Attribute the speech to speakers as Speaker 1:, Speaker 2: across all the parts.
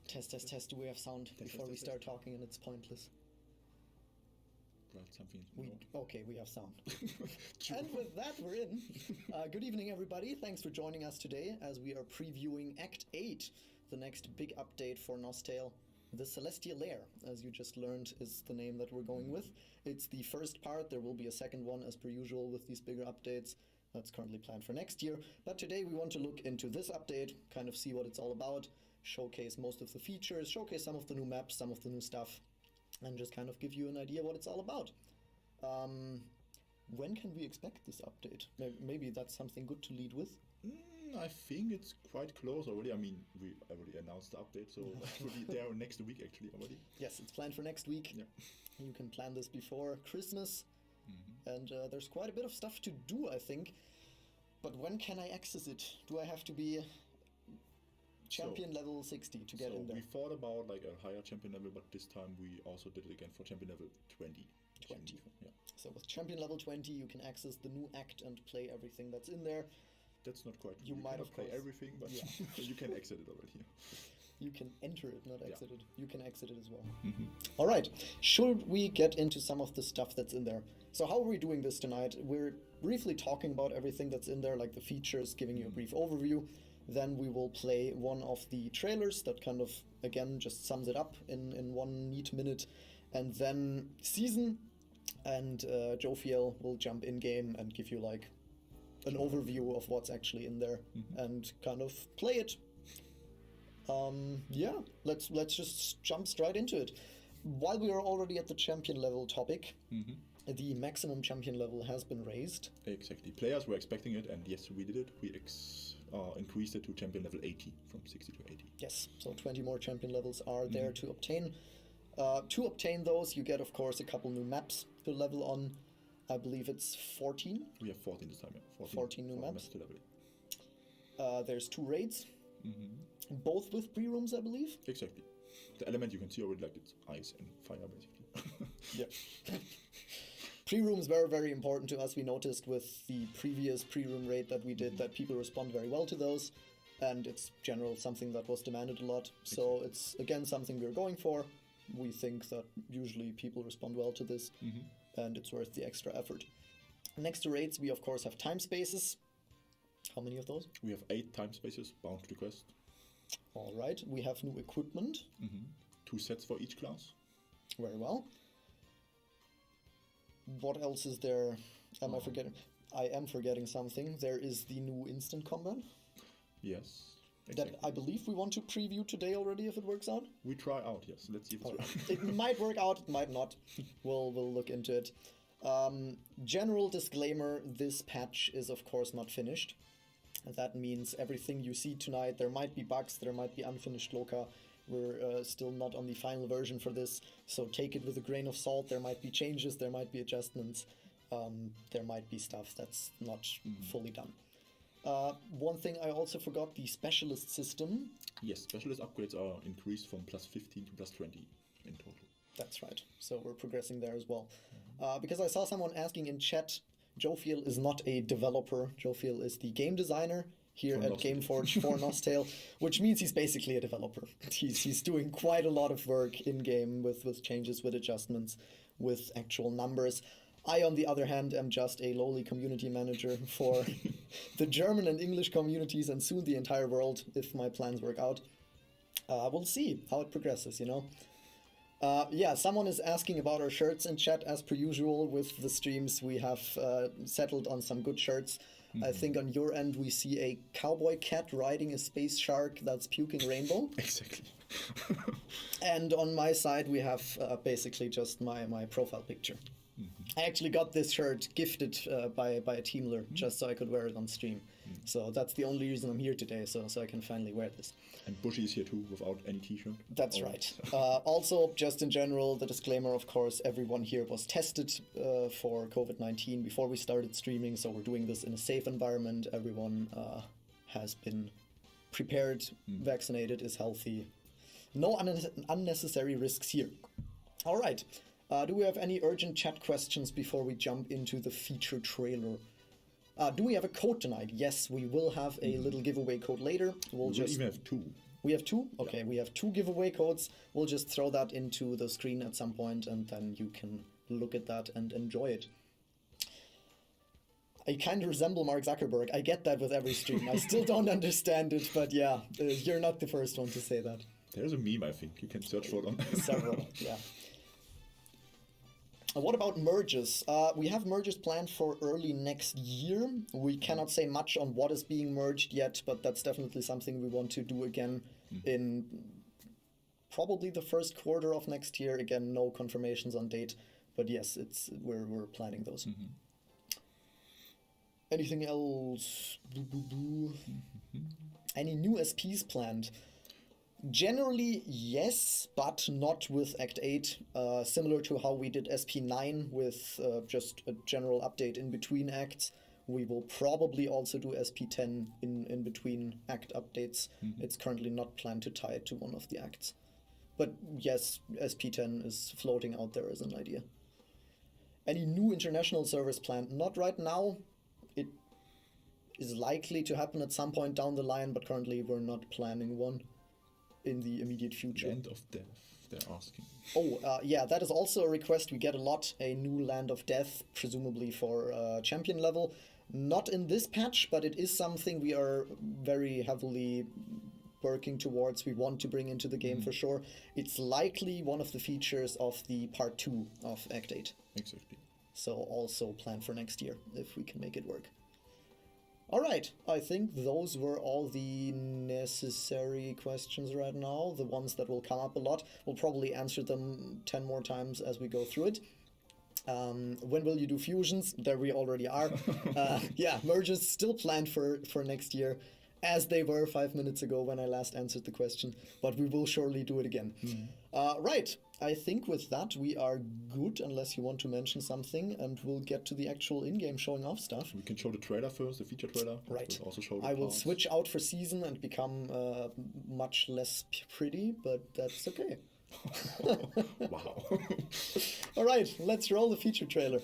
Speaker 1: Test. Do we have sound before we start talking and it's pointless?
Speaker 2: Right, something.
Speaker 1: We have sound. And with that, we're in. Good evening, everybody. Thanks for joining us today as we are previewing Act 8, the next big update for Nostale. The Celestial Lair, as you just learned, is the name that we're going with. It's the first part. There will be a second one, as per usual, with these bigger updates. That's currently planned for next year. But today we want to look into this update, kind of see what it's all about, showcase most of the features, showcase some of the new maps, some of the new stuff, and just kind of give you an idea what it's all about. When can we expect this update? Maybe that's something good to lead with.
Speaker 2: I think it's quite close already. I mean, we already announced the update, so it will be there next week actually already.
Speaker 1: Yes, it's planned for next week.
Speaker 2: Yeah.
Speaker 1: You can plan this before Christmas. And there's quite a bit of stuff to do, I think. But when can I access it? Do I have to be champion level 60 to get in there?
Speaker 2: We thought about like a higher champion level, but this time we also did it again for champion level 20. Yeah.
Speaker 1: So with champion level 20, you can access the new act and play everything that's in there.
Speaker 2: That's not quite.
Speaker 1: You might
Speaker 2: have play everything, but yeah. You can exit it already.
Speaker 1: You can enter it, not exit it. You can exit it as well.
Speaker 2: Mm-hmm.
Speaker 1: All right. Should we get into some of the stuff that's in there? So how are we doing this tonight? We're briefly talking about everything that's in there, like the features, giving you a brief overview. Then we will play one of the trailers that kind of, again, just sums it up in 1 neat minute. And then season, and Jophiel will jump in game and give you like an overview of what's actually in there and kind of play it. Let's just jump straight into it. While we are already at the champion level topic, the maximum champion level has been raised.
Speaker 2: Exactly. Players were expecting it, and yes, we did it. We increased it to champion level 80, from 60 to 80.
Speaker 1: Yes, so 20 more champion levels are there to obtain. To obtain those, you get, of course, a couple new maps to level on. I believe it's 14.
Speaker 2: We have 14 this time, yeah.
Speaker 1: 14 new maps.
Speaker 2: To level.
Speaker 1: There's 2 raids, both with pre-rooms, I believe.
Speaker 2: Exactly. The element you can see already, like it's ice and fire, basically.
Speaker 1: Yeah. Pre-rooms were very important to us. We noticed with the previous pre-room raid that we did that people respond very well to those, and it's general something that was demanded a lot. So it's, again, something we're going for. We think that usually people respond well to this, and it's worth the extra effort. Next to raids, we of course have time spaces. How many of those?
Speaker 2: We have 8 time spaces bound to the quest.
Speaker 1: All right. We have new equipment.
Speaker 2: 2 sets for each class.
Speaker 1: Very well. What else is there? Am I forgetting? I am forgetting something. There is the new instant combat.
Speaker 2: Yes. Exactly.
Speaker 1: That I believe we want to preview today already if it works out.
Speaker 2: We try out, yes. Let's see if it's right.
Speaker 1: It might work out, it might not. We'll look into it. General disclaimer, this patch is of course not finished. That means everything you see tonight, there might be bugs, there might be unfinished loca. We're still not on the final version for this, so take it with a grain of salt. There might be changes, there might be adjustments, there might be stuff that's not fully done. One thing I also forgot, the specialist system.
Speaker 2: Yes, specialist upgrades are increased from plus 15 to plus 20 in total.
Speaker 1: That's right. So we're progressing there as well. Because I saw someone asking in chat, Jophiel is not a developer. Jophiel is the game designer here at Gameforge for Nostale, which means he's basically a developer. He's doing quite a lot of work in-game with changes, with adjustments, with actual numbers. I, on the other hand, am just a lowly community manager for the German and English communities and soon the entire world, if my plans work out. We'll see how it progresses, you know. Someone is asking about our shirts in chat. As per usual with the streams, we have settled on some good shirts. I think on your end we see a cowboy cat riding a space shark that's puking rainbow.
Speaker 2: Exactly.
Speaker 1: And on my side we have basically just my profile picture. I actually got this shirt gifted by a teamler just so I could wear it on stream. So that's the only reason I'm here today, so I can finally wear this.
Speaker 2: And Bushy is here too, without any t-shirt.
Speaker 1: That's right. Also, just in general, the disclaimer, of course, everyone here was tested for COVID-19 before we started streaming, so we're doing this in a safe environment. Everyone has been prepared, vaccinated, is healthy. No unnecessary risks here. All right. Do we have any urgent chat questions before we jump into the feature trailer? Do we have a code tonight? Yes, we will have a little giveaway code later.
Speaker 2: We'll even have 2.
Speaker 1: We have 2? Okay, we have 2 giveaway codes. We'll just throw that into the screen at some point, and then you can look at that and enjoy it. I kind of resemble Mark Zuckerberg. I get that with every stream. I still don't understand it, but yeah, you're not the first one to say that.
Speaker 2: There's a meme, I think. You can search for it on
Speaker 1: several, yeah. What about merges? We have merges planned for early next year. We cannot say much on what is being merged yet, but that's definitely something we want to do again in probably the first quarter of next year. Again, no confirmations on date, but yes, we're planning those. Anything else? Any new SPs planned? Generally, yes, but not with Act 8. Similar to how we did SP9 with just a general update in between acts. We will probably also do SP10 in between act updates. It's currently not planned to tie it to one of the acts. But yes, SP10 is floating out there as an idea. Any new international servers planned? Not right now. It is likely to happen at some point down the line, but currently we're not planning one in the immediate future.
Speaker 2: Land of Death, they're asking.
Speaker 1: Oh, yeah, that is also a request we get a lot. A new Land of Death, presumably for champion level. Not in this patch, but it is something we are very heavily working towards. We want to bring into the game for sure. It's likely one of the features of the part 2 of Act 8.
Speaker 2: Exactly.
Speaker 1: So also planned for next year, if we can make it work. All right, I think those were all the necessary questions right now, the ones that will come up a lot. We'll probably answer them 10 more times as we go through it. When will you do fusions? There we already are. Yeah, merges still planned for next year, as they were 5 minutes ago when I last answered the question, but we will surely do it again. Right, I think with that we are good, unless you want to mention something, and we'll get to the actual in-game showing off stuff.
Speaker 2: We can show the trailer first, the feature trailer.
Speaker 1: Right.
Speaker 2: We'll also show the
Speaker 1: I will
Speaker 2: parts.
Speaker 1: switch out for season and become much less pretty, but that's okay.
Speaker 2: Wow.
Speaker 1: All right, let's roll the feature trailer.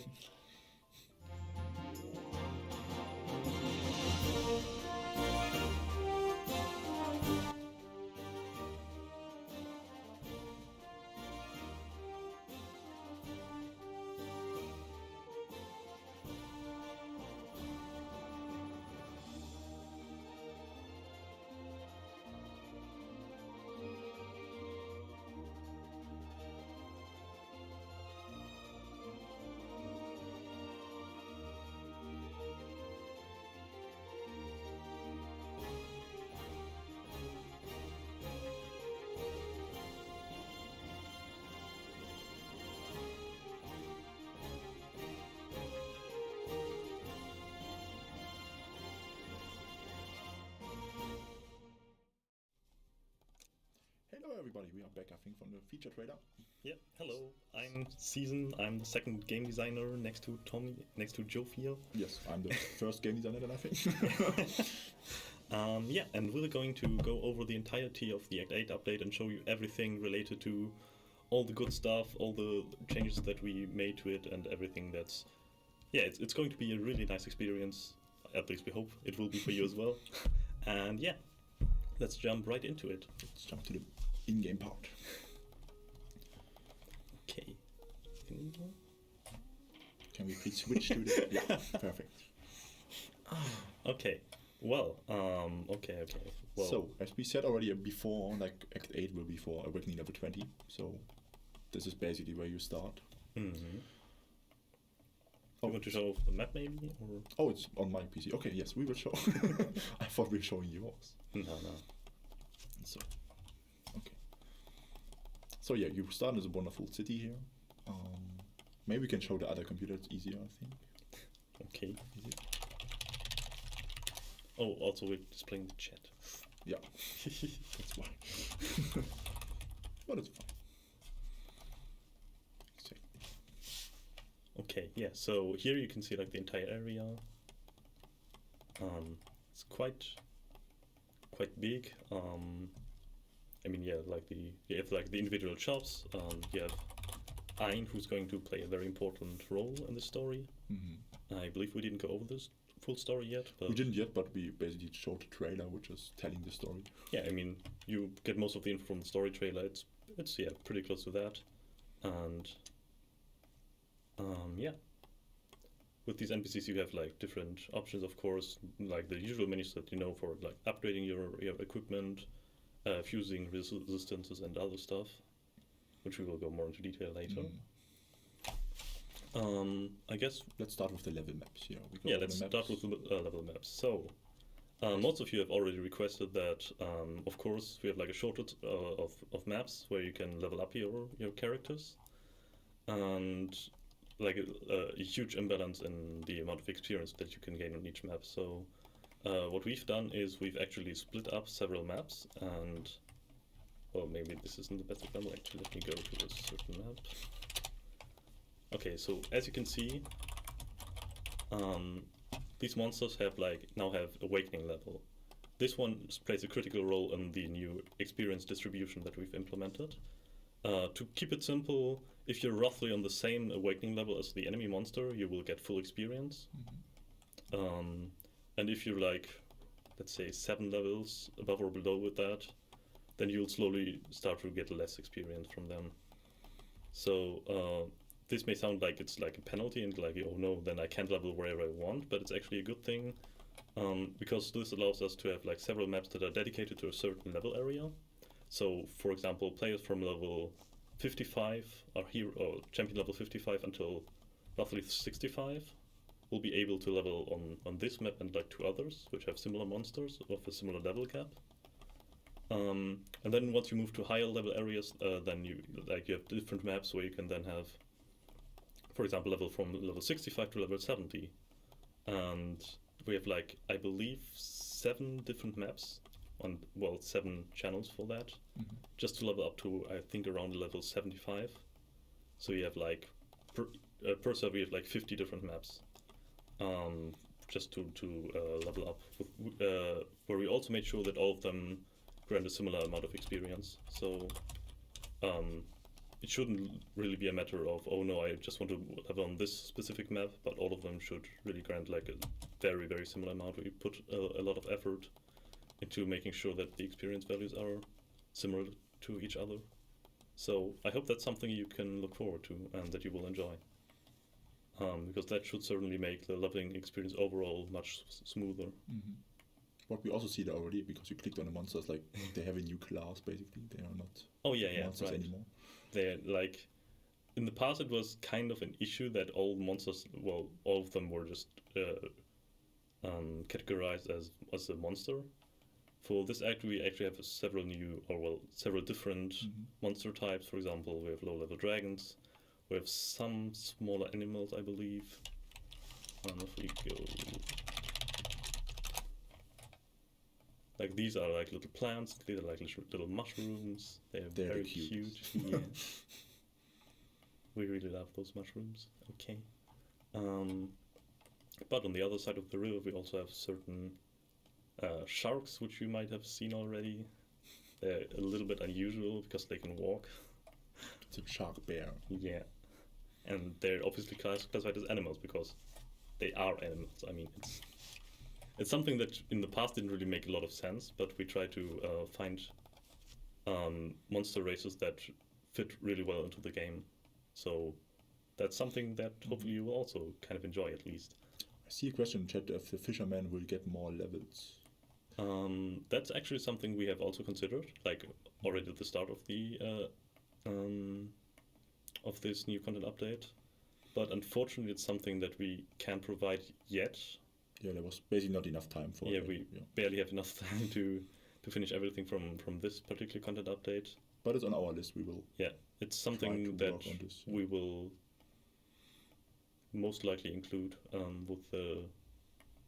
Speaker 2: Hello everybody, we are back I think from the feature trailer.
Speaker 3: Yeah, hello, I'm Season, I'm the second game designer next to Tommy, next to Joe Fiel.
Speaker 2: Yes, I'm the first game designer then I think.
Speaker 3: Yeah, and we're going to go over the entirety of the Act 8 update and show you everything related to all the good stuff, all the changes that we made to it and everything that's... Yeah, it's going to be a really nice experience, at least we hope it will be for you as well. And yeah, let's jump right into it.
Speaker 2: Let's jump to the in-game part.
Speaker 3: Okay.
Speaker 2: Can we please switch to the... Yeah, perfect.
Speaker 3: Okay. Well, okay. Well,
Speaker 2: so, as we said already before, like Act 8 will be for Awakening level 20, so this is basically where you start.
Speaker 3: Mm-hmm. You want to show the map maybe? Or?
Speaker 2: Oh, it's on my PC. Okay, yes, we will show. I thought we were showing yours.
Speaker 3: No.
Speaker 2: So, okay. So yeah, you start as a wonderful city here. Maybe we can show the other computer, it's easier, I think.
Speaker 3: Okay. Oh, also we're displaying the chat.
Speaker 2: Yeah, that's why. But it's fine. Exactly.
Speaker 3: Okay, yeah, so here you can see like the entire area. It's quite big. I mean, yeah, like you have like the individual shops. You have Ein, who's going to play a very important role in the story.
Speaker 2: Mm-hmm.
Speaker 3: I believe we didn't go over this full story yet. But
Speaker 2: we didn't yet, but we basically showed the trailer, which is telling the story.
Speaker 3: yeah, I mean, you get most of the info from the story trailer. It's yeah, pretty close to that, and yeah. With these NPCs, you have like different options, of course, like the usual menus that you know for like upgrading your equipment, fusing resistances and other stuff, which we will go more into detail later. I guess
Speaker 2: let's start with the level maps here.
Speaker 3: Let's start with the level maps. So, most of you have already requested that. Of course, we have like a shortage of maps where you can level up your characters, and like a huge imbalance in the amount of experience that you can gain on each map. So, what we've done is we've actually split up several maps, and well, maybe this isn't the best example. Actually, let me go to a certain map. Okay, so as you can see, these monsters now have awakening level. This one plays a critical role in the new experience distribution that we've implemented. To keep it simple, if you're roughly on the same awakening level as the enemy monster, you will get full experience. And if you're like, let's say 7 levels above or below with that, then you'll slowly start to get less experience from them. So this may sound like it's like a penalty and like, oh no, then I can't level wherever I want, but it's actually a good thing, because this allows us to have like several maps that are dedicated to a certain level area. So, for example, players from level 55 or champion level 55 until roughly 65 will be able to level on this map and like 2 others, which have similar monsters of a similar level cap. And then once you move to higher level areas, then you have different maps where you can then have, for example, level from level 65 to level 70. And we have like, I believe, 7 different maps, 7 channels for that, just to level up to, I think, around level 75. So you have like, per server, you have like 50 different maps, just to level up, where we also made sure that all of them grant a similar amount of experience. So it shouldn't really be a matter of, oh no, I just want to level on this specific map, but all of them should really grant like a very, very similar amount. We put a lot of effort into making sure that the experience values are similar to each other. So I hope that's something you can look forward to and that you will enjoy, because that should certainly make the leveling experience overall much smoother.
Speaker 2: What we also see there already, because you clicked on the monsters, like they have a new class basically. They are not monsters anymore.
Speaker 3: They're like, in the past it was kind of an issue that all monsters, well, all of them were just categorized as a monster. For this act, we actually have several different monster types. For example, we have low-level dragons. We have some smaller animals, I believe. If we go, like these are like little plants. These are like little mushrooms. They're very cute. Yeah. We really love those mushrooms. Okay. But on the other side of the river, we also have certain sharks, which you might have seen already. They're a little bit unusual because they can walk.
Speaker 2: It's a shark bear.
Speaker 3: Yeah. And they're obviously classified as animals because they are animals. I mean, it's something that in the past didn't really make a lot of sense, but we try to find monster races that fit really well into the game. So that's something that hopefully you will also kind of enjoy, at least.
Speaker 2: I see a question in chat if the fisherman will get more levels.
Speaker 3: That's actually something we have also considered, like already at the start of the of this new content update. But unfortunately, it's something that we can't provide yet.
Speaker 2: Yeah, there was basically not enough time for it.
Speaker 3: We barely have enough time to finish everything from this particular content update.
Speaker 2: But it's on our list. We will.
Speaker 3: Yeah, it's something that we will most likely include with the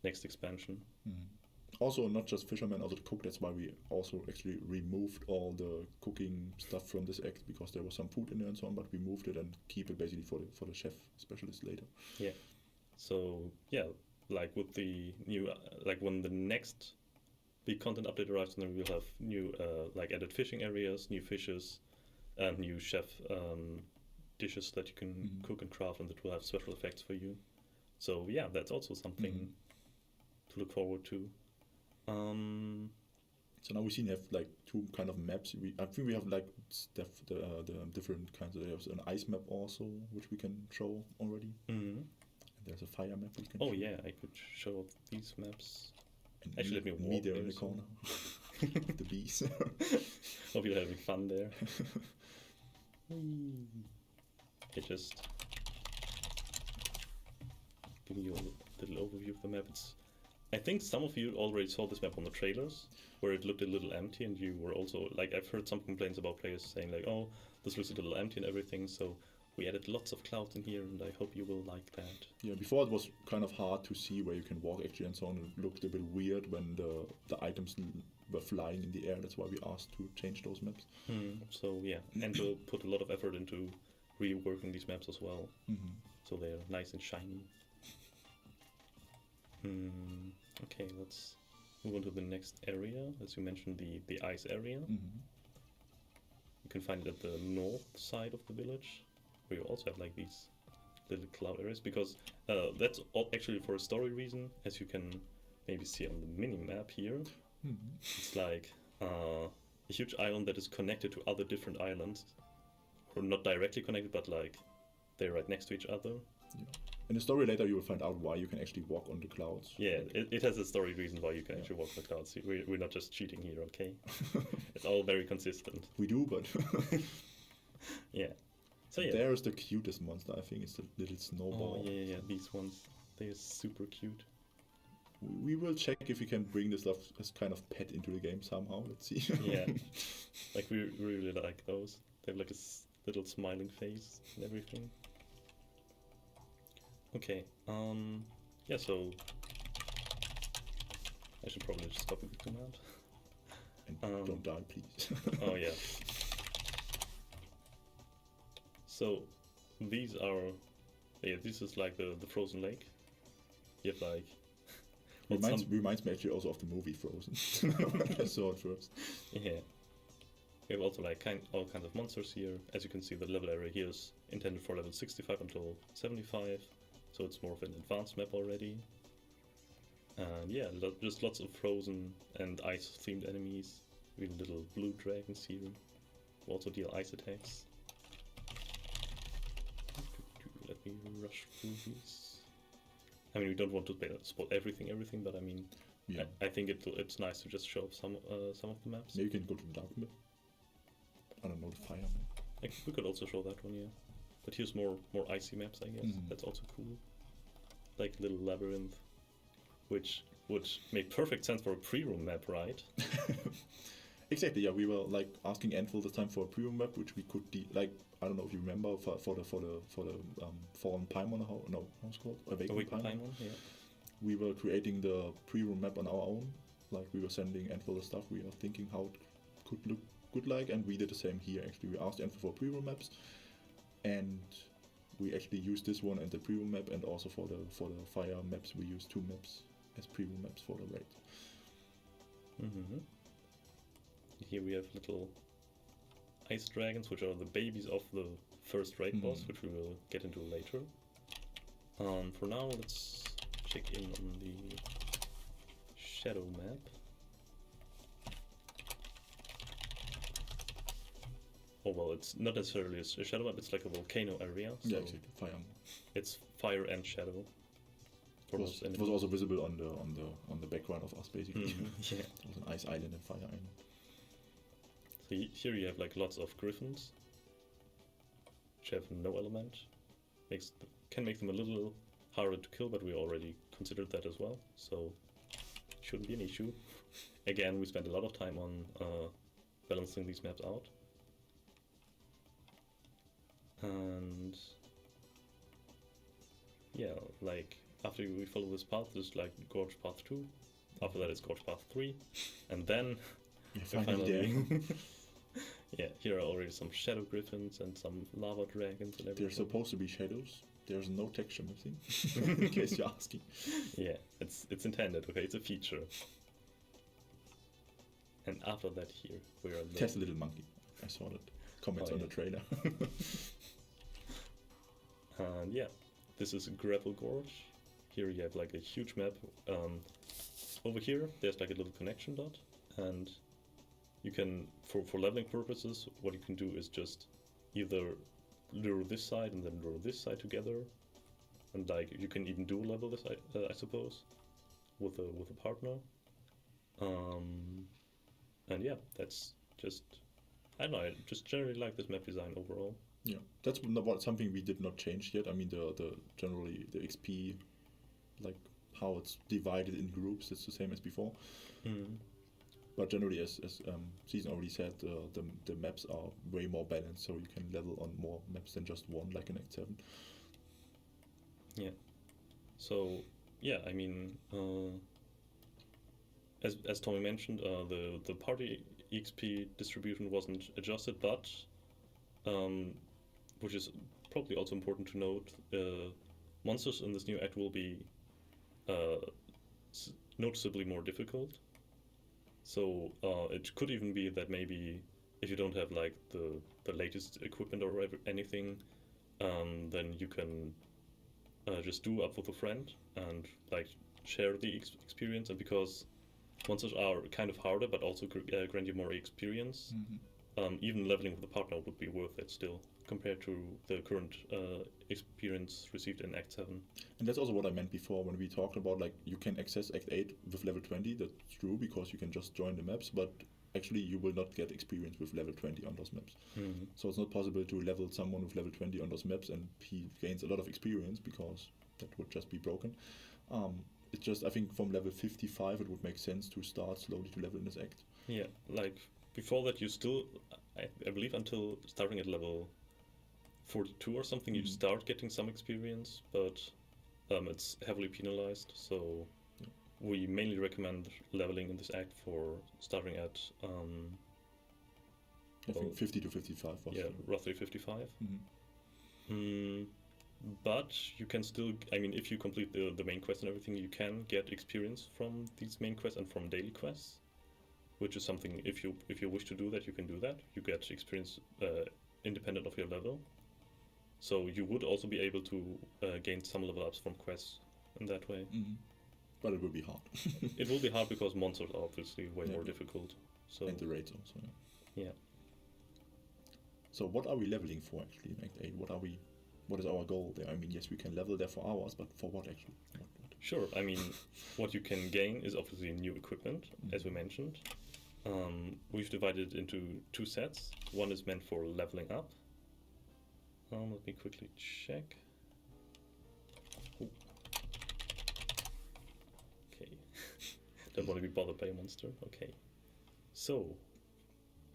Speaker 3: next expansion.
Speaker 2: Also, not just fishermen, also the cook. That's why we also actually removed all the cooking stuff from this act, because there was some food in there and so on. But we moved it and keep it basically for the chef specialist later.
Speaker 3: Yeah. So yeah, like with the new, like when the next big content update arrives, then we'll have new like added fishing areas, new fishes, and new chef dishes that you can cook and craft, and that will have special effects for you. So yeah, that's also something look forward to.
Speaker 2: So now we seem to have like two kind of maps. I think we have like the different kinds of. There's an ice map also, which we can show already.
Speaker 3: Mm-hmm.
Speaker 2: And there's a fire map we can.
Speaker 3: Oh
Speaker 2: show.
Speaker 3: yeah, I could show these maps.
Speaker 2: And
Speaker 3: Actually, let me
Speaker 2: me
Speaker 3: walk
Speaker 2: there
Speaker 3: there
Speaker 2: in the
Speaker 3: so-
Speaker 2: corner. The bees.
Speaker 3: Hope you're having fun there. Okay, just giving you a little overview of the map. I think some of you already saw this map on the trailers, where it looked a little empty, and you were also like, I've heard some complaints about players saying like, oh, this looks a little empty and everything. So we added lots of clouds in here, and I hope you will like that.
Speaker 2: Yeah, before it was kind of hard to see where you can walk actually and so on. It looked a bit weird when the items were flying in the air. That's why we asked to change those maps.
Speaker 3: So yeah, and we'll put a lot of effort into reworking these maps as well, so they're nice and shiny. Okay, let's move on to the next area. As you mentioned, the ice area. You can find it at the north side of the village, where you also have like these little cloud areas, because that's actually for a story reason, as you can maybe see on the mini map here. It's like a huge island that is connected to other different islands, or not directly connected, but like they're right next to each other.
Speaker 2: Yeah. In the story later, you will find out why you can actually walk on the clouds.
Speaker 3: Yeah, it has a story reason why you can actually walk on the clouds. We're not just cheating here, okay? It's all very consistent.
Speaker 2: We do, but
Speaker 3: Yeah. So yeah.
Speaker 2: There is the cutest monster. I think it's the little snowball.
Speaker 3: Oh yeah, these ones. They're super cute.
Speaker 2: We will check if we can bring this stuff as kind of pet into the game somehow. Let's see.
Speaker 3: Yeah. Like we really like those. They have like a little smiling face and everything. Okay, yeah, so I should probably just copy the command.
Speaker 2: And don't die, please.
Speaker 3: Oh yeah. So these are, yeah, this is like the frozen lake. You have like
Speaker 2: reminds me actually also of the movie Frozen. When I saw it first.
Speaker 3: Yeah. We have also like all kinds of monsters here. As you can see, the level area here is intended for level 65 until 75. So it's more of an advanced map already. And yeah, just lots of frozen and ice themed enemies. Even little blue dragons here. Who also deal ice attacks. Let me rush through these. I mean, we don't want to spot everything, but I mean,
Speaker 2: Yeah.
Speaker 3: I think it's nice to just show off some of the maps.
Speaker 2: Maybe you can go to the dark map. I don't know, the fire map.
Speaker 3: Like, we could also show that one, yeah. But here's more icy maps, I guess. That's also cool. Like little labyrinth, which would make perfect sense for a pre-room map, right?
Speaker 2: Exactly. Yeah, we were like asking Antful this time for a pre-room map, which we could like. I don't know if you remember for the fallen Paimon. How's it called? Awakened Paimon.
Speaker 3: Yeah.
Speaker 2: We were creating the pre-room map on our own. Like we were sending Antful the stuff. We were thinking how it could look good like, and we did the same here. Actually, we asked Antful for pre-room maps. And we actually used this one and the pre-room map, and also for the fire maps we used 2 maps as pre-room maps for the raid.
Speaker 3: Here we have little ice dragons, which are the babies of the first raid boss, which we will get into later. For now, let's check in on the shadow map. Oh well, it's not necessarily a shadow map, it's like a volcano area. So
Speaker 2: Yeah, exactly. Fire.
Speaker 3: it's fire and shadow.
Speaker 2: It was also visible on the background of us, basically.
Speaker 3: Yeah.
Speaker 2: It was an ice island and fire island.
Speaker 3: So here you have like lots of griffins, which have no element. Can make them a little harder to kill, but we already considered that as well, so shouldn't be an issue. Again, we spent a lot of time on balancing these maps out. And yeah, like after we follow this path, there's like Gorge Path 2. After that, it's Gorge Path 3, and then finally, yeah, here are already some shadow griffins and some lava dragons and everything.
Speaker 2: They're supposed to be shadows. There's no texture missing, in case you're asking.
Speaker 3: Yeah, it's intended. Okay, it's a feature. And after that, here we are.
Speaker 2: There's a little monkey. I saw that comments on the trailer.
Speaker 3: And yeah, this is Gravel Gorge. Here you have like a huge map. over here, there's like a little connection dot, and you can, for leveling purposes, what you can do is just either lure this side and then lure this side together, and like you can even dual level this, I suppose, with a partner. And yeah, that's just, I don't know, I just generally like this map design overall.
Speaker 2: Yeah, that's something we did not change yet. I mean, the generally the XP, like how it's divided in groups, it's the same as before. But generally, as Season already said, the maps are way more balanced, so you can level on more maps than just one, like in Act 7.
Speaker 3: Yeah. So yeah, I mean, as Tommy mentioned, the party XP distribution wasn't adjusted, but which is probably also important to note, monsters in this new act will be noticeably more difficult. So it could even be that maybe if you don't have like the latest equipment or anything, then you can just do up with a friend and like share the experience. And because monsters are kind of harder, but also grant you more experience, even leveling with a partner would be worth it still, compared to the current experience received in Act 7.
Speaker 2: And that's also what I meant before when we talked about like you can access Act 8 with level 20. That's true because you can just join the maps, but actually you will not get experience with level 20 on those maps. So it's not possible to level someone with level 20 on those maps and he gains a lot of experience because that would just be broken. It's just, I think from level 55 it would make sense to start slowly to level in this act.
Speaker 3: Yeah, like before that you still, I believe until starting at level 42 or something, you start getting some experience, but it's heavily penalized, so we mainly recommend leveling in this act for starting at
Speaker 2: I think 50 to 55 was
Speaker 3: roughly 55. But you can still, I mean, if you complete the main quest and everything, you can get experience from these main quests and from daily quests, which is something, if you wish to do that, you can do that. You get experience independent of your level. So you would also be able to gain some level ups from quests in that way.
Speaker 2: But it will be hard.
Speaker 3: It will be hard because monsters are obviously way more difficult. So
Speaker 2: and the raids also.
Speaker 3: Yeah.
Speaker 2: So what are we leveling for actually in Act 8? What is our goal there? I mean, yes, we can level there for hours, but for what actually? What?
Speaker 3: Sure. I mean, what you can gain is obviously new equipment, as we mentioned. We've divided it into two sets. One is meant for leveling up. Let me quickly check. Ooh. Okay. Don't want to be bothered by a monster. Okay. So,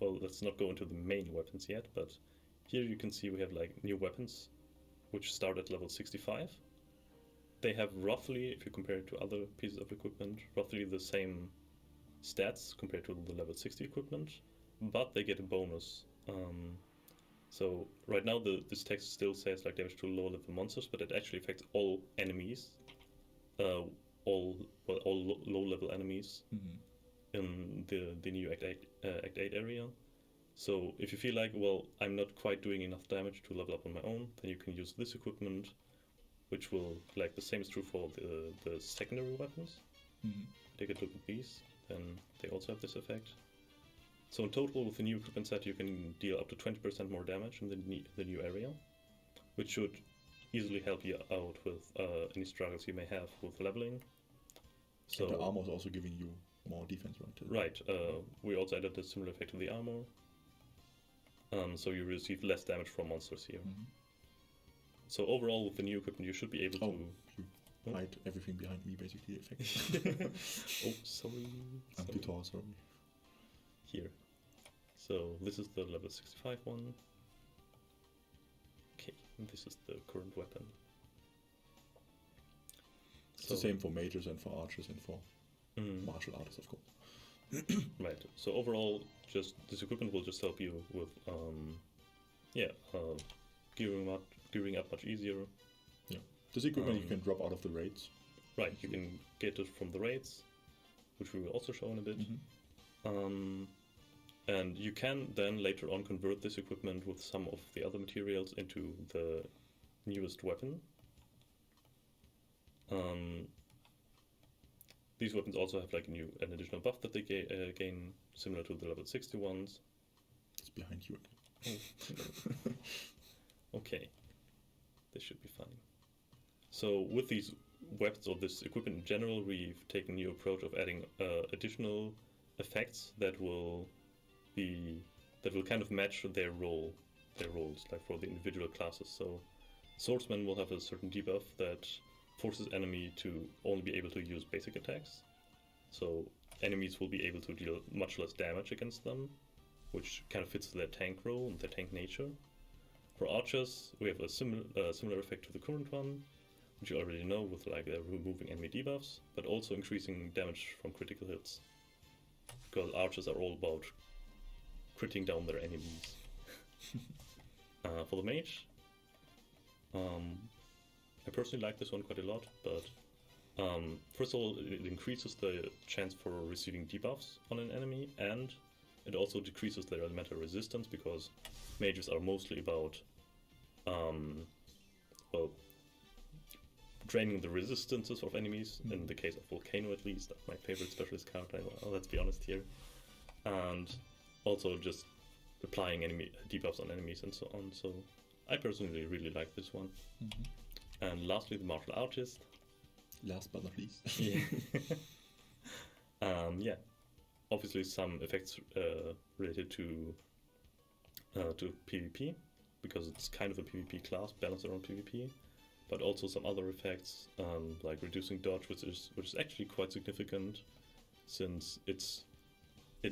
Speaker 3: well, let's not go into the main weapons yet, but here you can see we have like new weapons, which start at level 65. They have roughly, if you compare it to other pieces of equipment, roughly the same stats compared to the level 60 equipment, but they get a bonus. So right now this text still says like damage to low level monsters, but it actually affects all enemies, all low level enemies in the new Act 8 area. So if you feel like, well, I'm not quite doing enough damage to level up on my own, then you can use this equipment, which will, like the same is true for the secondary weapons. Take a look at these, then they also have this effect. So in total, with the new equipment set, you can deal up to 20% more damage in the new area, which should easily help you out with any struggles you may have with leveling. So
Speaker 2: and the armor is also giving you more defense, right?
Speaker 3: Right. We also added a similar effect to the armor. So you receive less damage from monsters here. So overall, with the new equipment, you should be able to...
Speaker 2: You hide everything behind me, basically, effect.
Speaker 3: Oh, sorry.
Speaker 2: I'm too tall, sorry.
Speaker 3: Here. So this is the level 65 one. Okay, and this is the current weapon.
Speaker 2: It's the same for mages and for archers and for martial artists, of course.
Speaker 3: Right. So overall, just this equipment will just help you with, gearing up much easier.
Speaker 2: Yeah. This equipment you can drop out of the raids.
Speaker 3: Right. You can get it from the raids, which we will also show in a bit. And you can then later on convert this equipment with some of the other materials into the newest weapon. these weapons also have like an additional buff that they gain, similar to the level 60 ones.
Speaker 2: It's behind you.
Speaker 3: Okay, this should be fine. So with these weapons or this equipment in general, we've taken a new approach of adding additional effects that will kind of match their roles, like for the individual classes. So swordsman will have a certain debuff that forces enemy to only be able to use basic attacks. So enemies will be able to deal much less damage against them, which kind of fits their tank role and their tank nature. For archers, we have a similar effect to the current one, which you already know, with like removing enemy debuffs, but also increasing damage from critical hits. Because archers are all about critting down their enemies. For the mage, I personally like this one quite a lot, but first of all, it increases the chance for receiving debuffs on an enemy, and it also decreases their elemental resistance, because mages are mostly about draining the resistances of enemies, in the case of Volcano at least, my favorite specialist card, let's be honest here, and also just applying enemy debuffs on enemies and so on. So I personally really like this one. And lastly, the martial artist.
Speaker 2: Last but not least.
Speaker 3: Yeah. Yeah. Obviously, some effects related to PvP, because it's kind of a PvP class, balanced around PvP. But also some other effects, like reducing dodge, which is actually quite significant, since it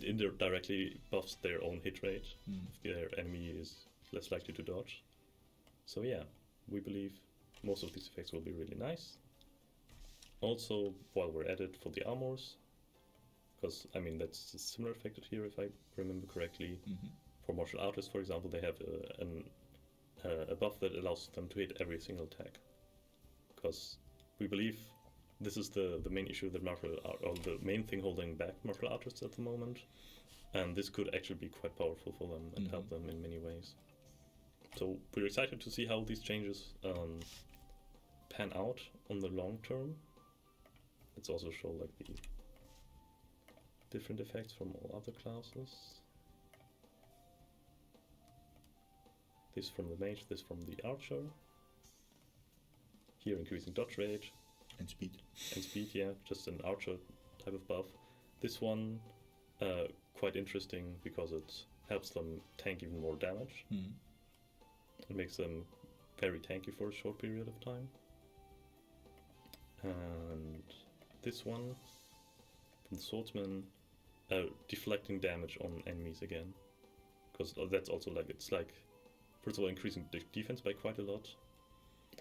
Speaker 3: indirectly buffs their own hit rate if their enemy is less likely to dodge. So yeah, we believe most of these effects will be really nice. Also, while we're at it, for the armors, because I mean that's a similar effect here if I remember correctly. For martial artists, for example, they have a buff that allows them to hit every single attack. Because we believe this is the main issue that the main thing holding back martial artists at the moment, and this could actually be quite powerful for them and help them in many ways. So we're excited to see how these changes pan out on the long term. Let's also show like the different effects from all other classes. This from the mage, this from the archer. Here increasing dodge rate.
Speaker 2: And speed.
Speaker 3: And speed, yeah, just an archer type of buff. This one, quite interesting because it helps them tank even more damage. It makes them very tanky for a short period of time. And this one, from the swordsman, deflecting damage on enemies again. Because that's also like, it's like, first of all, increasing defense by quite a lot,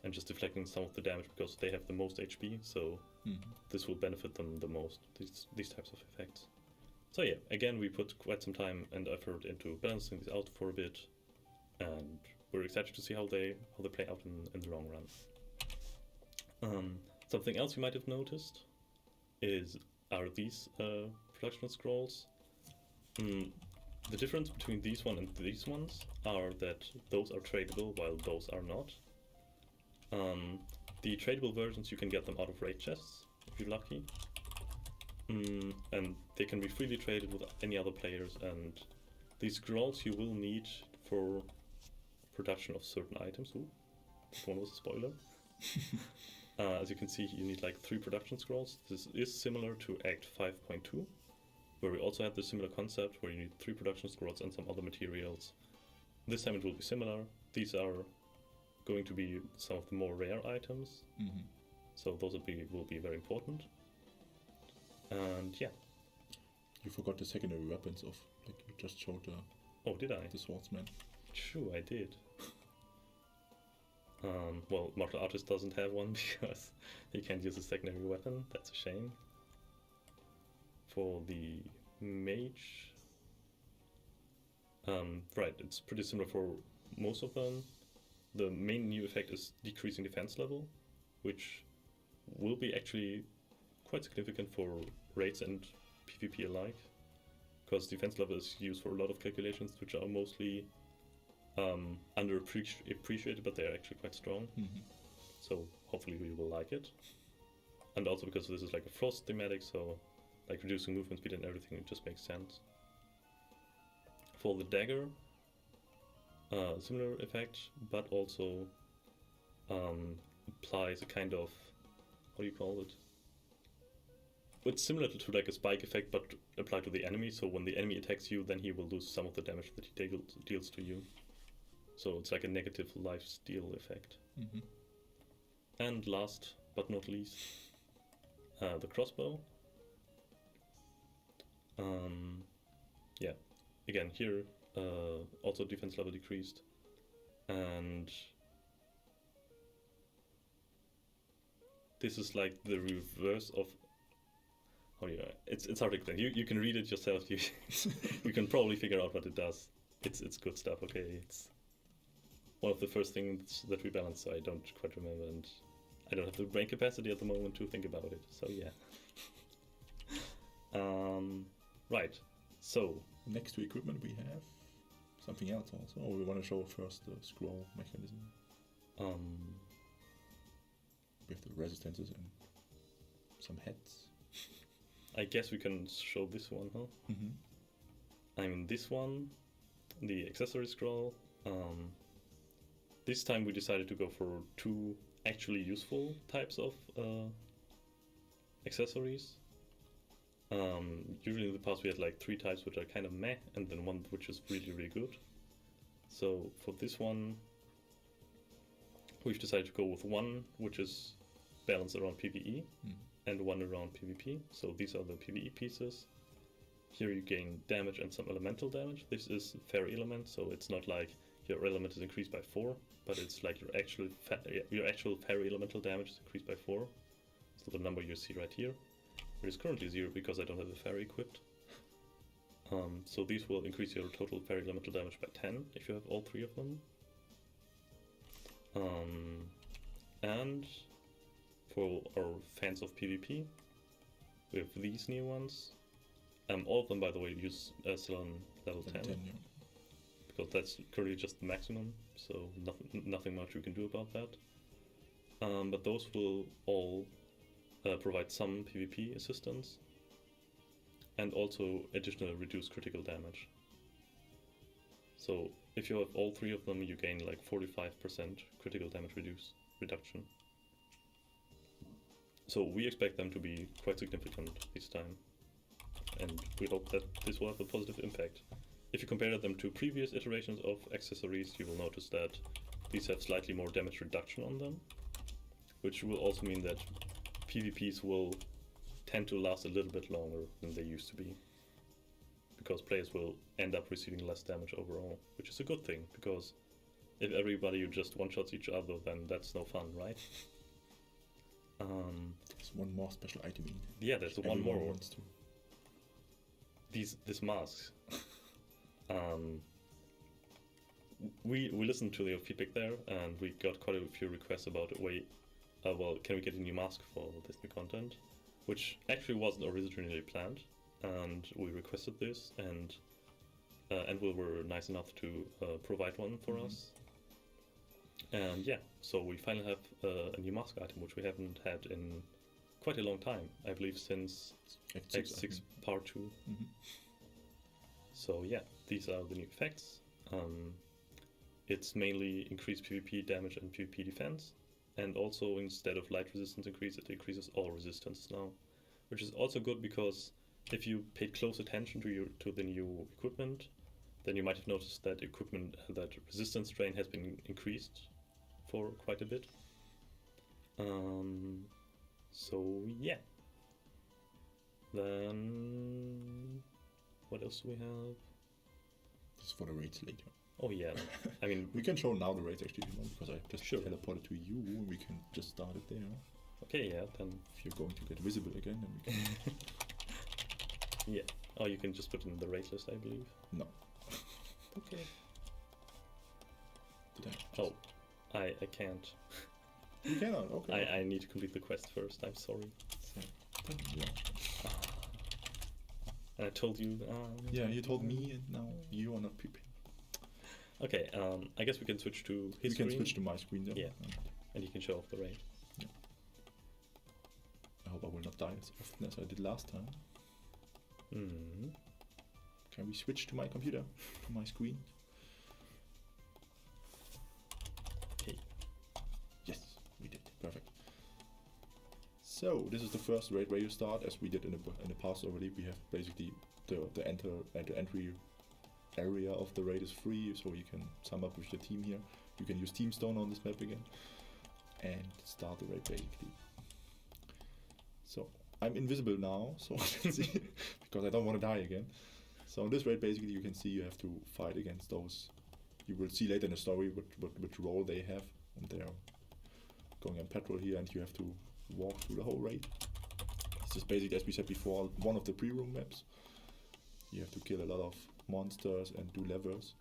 Speaker 3: and just deflecting some of the damage because they have the most HP, so this will benefit them the most, these types of effects. So yeah, again, we put quite some time and effort into balancing this out for a bit, and we're excited to see how they play out in the long run. Something else you might have noticed are these production scrolls. The difference between these one and these ones are that those are tradable while those are not. The tradable versions, you can get them out of raid chests if you're lucky, and they can be freely traded with any other players, and these scrolls you will need for production of certain items. Ooh, this one was a spoiler. As you can see, you need like 3 production scrolls. This is similar to Act 5.2, where we also had the similar concept where you need 3 production scrolls and some other materials. This time it will be similar. These are going to be some of the more rare items, so those will be very important. And yeah.
Speaker 2: You forgot the secondary weapons of, like you just showed the...
Speaker 3: Oh, did I?
Speaker 2: The swordsman.
Speaker 3: True, I did. Well, martial artist doesn't have one because he can't use a secondary weapon. That's a shame. For the mage, right, it's pretty similar for most of them. The main new effect is decreasing defense level, which will be actually quite significant for raids and PvP alike, because defense level is used for a lot of calculations which are mostly underappreciated, but they're actually quite strong. So hopefully we will like it. and also because this is like a frost thematic, so like reducing movement speed and everything, it just makes sense. For the dagger, similar effect, but also applies a kind of, what do you call it? It's similar to like a spike effect, but applied to the enemy. So when the enemy attacks you, then he will lose some of the damage that he deals to you. So it's like a negative life steal effect.
Speaker 2: Mm-hmm.
Speaker 3: And last but not least, the crossbow. Yeah, again here also defense level decreased, and this is like the reverse of. It's hard to explain. You can read it yourself. You can probably figure out what it does. It's good stuff. Okay, it's one of the first things that we balanced, so I don't quite remember, and I don't have the brain capacity at the moment to think about it. So yeah. Right. So
Speaker 2: next to equipment, we have something else also. Or we want to show first the scroll mechanism. We have the resistances and some heads.
Speaker 3: I guess we can show this one, huh?
Speaker 2: Mm-hmm.
Speaker 3: I mean, this one, the accessory scroll. This time we decided to go for 2 actually useful types of accessories. Usually in the past we had like 3 types which are kind of meh, and then 1 which is really, really good. So for this one, we've decided to go with 1 which is balanced around PvE. And 1 around PvP. So these are the PvE pieces. Here you gain damage and some elemental damage. This is fairy element, so it's not like your element is increased by 4, but it's like your actual fairy elemental damage is increased by 4. So the number you see right here. It is currently 0 because I don't have the fairy equipped. So these will increase your total fairy elemental damage by 10 if you have all 3 of them. And for our fans of PvP, we have these new ones. All of them, by the way, use still on level 10,
Speaker 2: yeah.
Speaker 3: because that's currently just the maximum, so nothing much we can do about that. But those will all provide some PvP assistance, and also additional reduced critical damage. So if you have all 3 of them, you gain like 45% critical damage reduction. So we expect them to be quite significant this time, and we hope that this will have a positive impact. If you compare them to previous iterations of accessories, you will notice that these have slightly more damage reduction on them, which will also mean that PvPs will tend to last a little bit longer than they used to be, because players will end up receiving less damage overall, which is a good thing, because if everybody just one-shots each other, then that's no fun, right?
Speaker 2: There's 1 more special item in.
Speaker 3: Yeah, there's one more.
Speaker 2: Wants to.
Speaker 3: These masks. We listened to your feedback there, and we got quite a few requests about can we get a new mask for this new content, which actually wasn't originally planned, and we requested this, and we were nice enough to provide one for us. And yeah, so we finally have a new mask item, which we haven't had in quite a long time. I believe since Act 6 Part 2.
Speaker 2: Mm-hmm.
Speaker 3: So yeah, these are the new effects. It's mainly increased PvP damage and PvP defense, and also instead of light resistance increase, it increases all resistance now, which is also good because if you paid close attention to the new equipment, then you might have noticed that that resistance drain has been increased for quite a bit. So yeah. Then what else do we have?
Speaker 2: This is for the raids later.
Speaker 3: Oh yeah, I mean
Speaker 2: we can show now the raids actually, because I just
Speaker 3: Sure.
Speaker 2: teleported to you, and we can just start it there.
Speaker 3: Okay, yeah, then
Speaker 2: If you're going to get visible again, then we can.
Speaker 3: yeah. Oh, you can just put it in the raid list, I believe.
Speaker 2: No.
Speaker 3: Okay.
Speaker 2: Did I? Just...
Speaker 3: Oh, I can't.
Speaker 2: You cannot. Okay.
Speaker 3: I need to complete the quest first. I'm sorry.
Speaker 2: Yeah.
Speaker 3: And I told you.
Speaker 2: Yeah, you told me, and now you are not prepared.
Speaker 3: Okay. I guess we can switch to his
Speaker 2: We can
Speaker 3: screen,
Speaker 2: switch to my screen there.
Speaker 3: Yeah. and you can show off the raid.
Speaker 2: I die as often as I did last time.
Speaker 3: Mm.
Speaker 2: Can we switch to my computer, to my screen?
Speaker 3: Okay.
Speaker 2: Yes, we did. Perfect. So this is the first raid where you start, as we did in the past already. We have basically the entry area of the raid is free, so you can sum up with your team here. You can use Team Stone on this map again and start the raid basically. So I'm invisible now, so let's see, because I don't want to die again. So in this raid basically you can see you have to fight against those. You will see later in the story which role they have, and they're going on patrol here, and you have to walk through the whole raid. This is basically, as we said before, one of the pre-room maps. You have to kill a lot of monsters and do levers.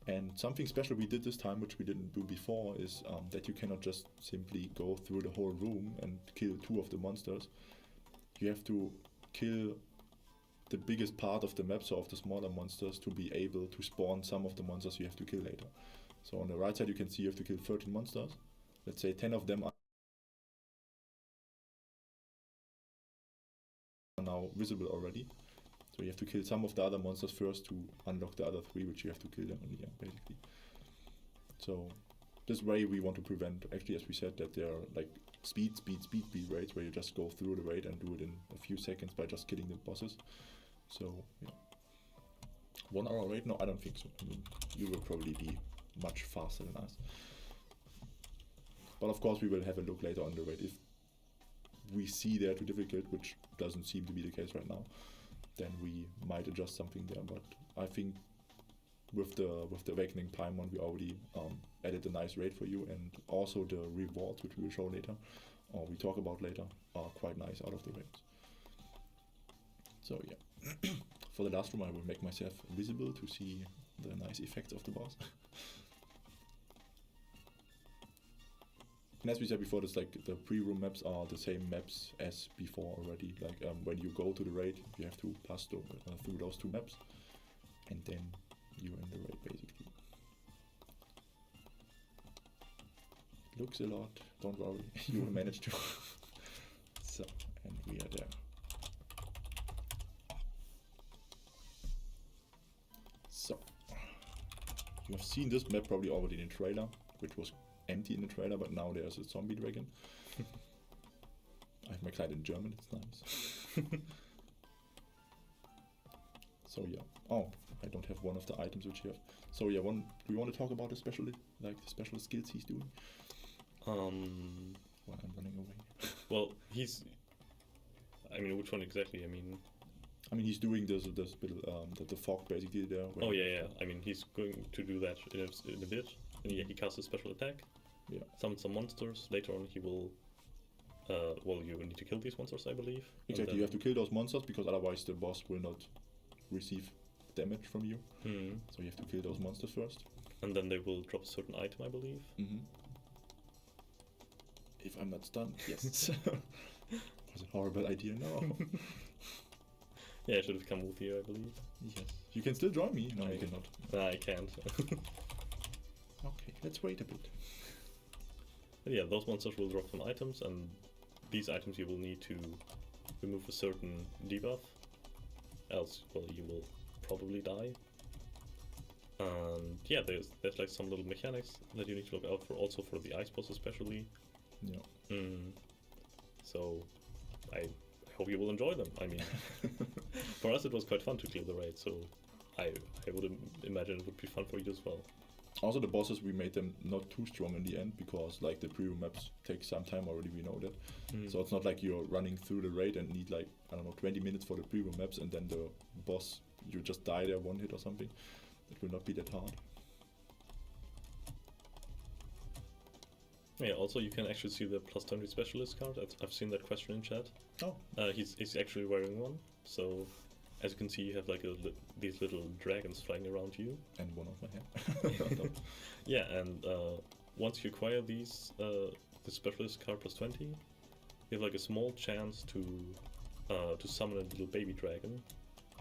Speaker 2: And something special we did this time, which we didn't do before, is that you cannot just simply go through the whole room and kill 2 of the monsters. You have to kill the biggest part of the map, so of the smaller monsters, to be able to spawn some of the monsters you have to kill later. So on the right side you can see you have to kill 13 monsters. Let's say 10 of them are now visible already. So you have to kill some of the other monsters first to unlock the other 3, which you have to kill them in the end, basically. So this way we want to prevent, actually, as we said, that there are like speed raids where you just go through the raid and do it in a few seconds by just killing the bosses. So yeah, 1 hour raid? No, I don't think so. I mean, you will probably be much faster than us. But of course we will have a look later on the raid. If we see they're too difficult, which doesn't seem to be the case right now, then we might adjust something there. But I think with the Awakening Paimon, we already added a nice raid for you, and also the rewards, which we will show later, or we talk about later, are quite nice out of the raids. So yeah, for the last room I will make myself visible to see the nice effects of the boss. And as we said before, this like the pre-room maps are the same maps as before already. Like when you go to the raid, you have to pass through those 2 maps, and then you're in the raid basically. Looks a lot, don't worry, you will manage to. So, and we are there. So, you have seen this map probably already in the trailer, which was empty in the trailer, but now there's a zombie dragon. I have my client in German, it's nice. So yeah, oh, I don't have one of the items which you have. So yeah, do we want to talk about the special skills he's doing? While I'm running away.
Speaker 3: Well, I mean, which one exactly? I mean,
Speaker 2: he's doing this bit, the fog basically there.
Speaker 3: Oh yeah. I mean, he's going to do that in a bit. And yeah, he casts a special attack.
Speaker 2: Yeah.
Speaker 3: Summon some monsters. Later on, he will. Well, you will need to kill these monsters, I believe.
Speaker 2: Exactly, you have to kill those monsters because otherwise the boss will not receive damage from you.
Speaker 3: Mm-hmm.
Speaker 2: So you have to kill those monsters first.
Speaker 3: And then they will drop a certain item, I believe.
Speaker 2: Mm-hmm. If I'm not stunned, yes. Was a horrible idea, no.
Speaker 3: Yeah, I should have come with you, I believe.
Speaker 2: Yes. You can still join me. No, you cannot.
Speaker 3: No, I can't.
Speaker 2: Okay, let's wait a bit.
Speaker 3: But yeah, those monsters will drop some items, and these items you will need to remove a certain debuff, else, well, you will probably die. And yeah, there's like some little mechanics that you need to look out for, also for the ice boss especially.
Speaker 2: Yeah.
Speaker 3: So I hope you will enjoy them. I mean, for us it was quite fun to clear the raid, so I would imagine it would be fun for you as well.
Speaker 2: Also, the bosses, we made them not too strong in the end, because like the pre-room maps take some time already, we know that. So it's not like you're running through the raid and need like, I don't know, 20 minutes for the pre-room maps, and then the boss, you just die there 1 hit or something. It will not be that hard.
Speaker 3: Yeah, also you can actually see the plus 20 specialist card. I've seen that question in chat.
Speaker 2: Oh.
Speaker 3: He's actually wearing one, so as you can see you have like these little dragons flying around you.
Speaker 2: And one of my hair.
Speaker 3: Yeah, and once you acquire the specialist card plus 20, you have like a small chance to summon a little baby dragon,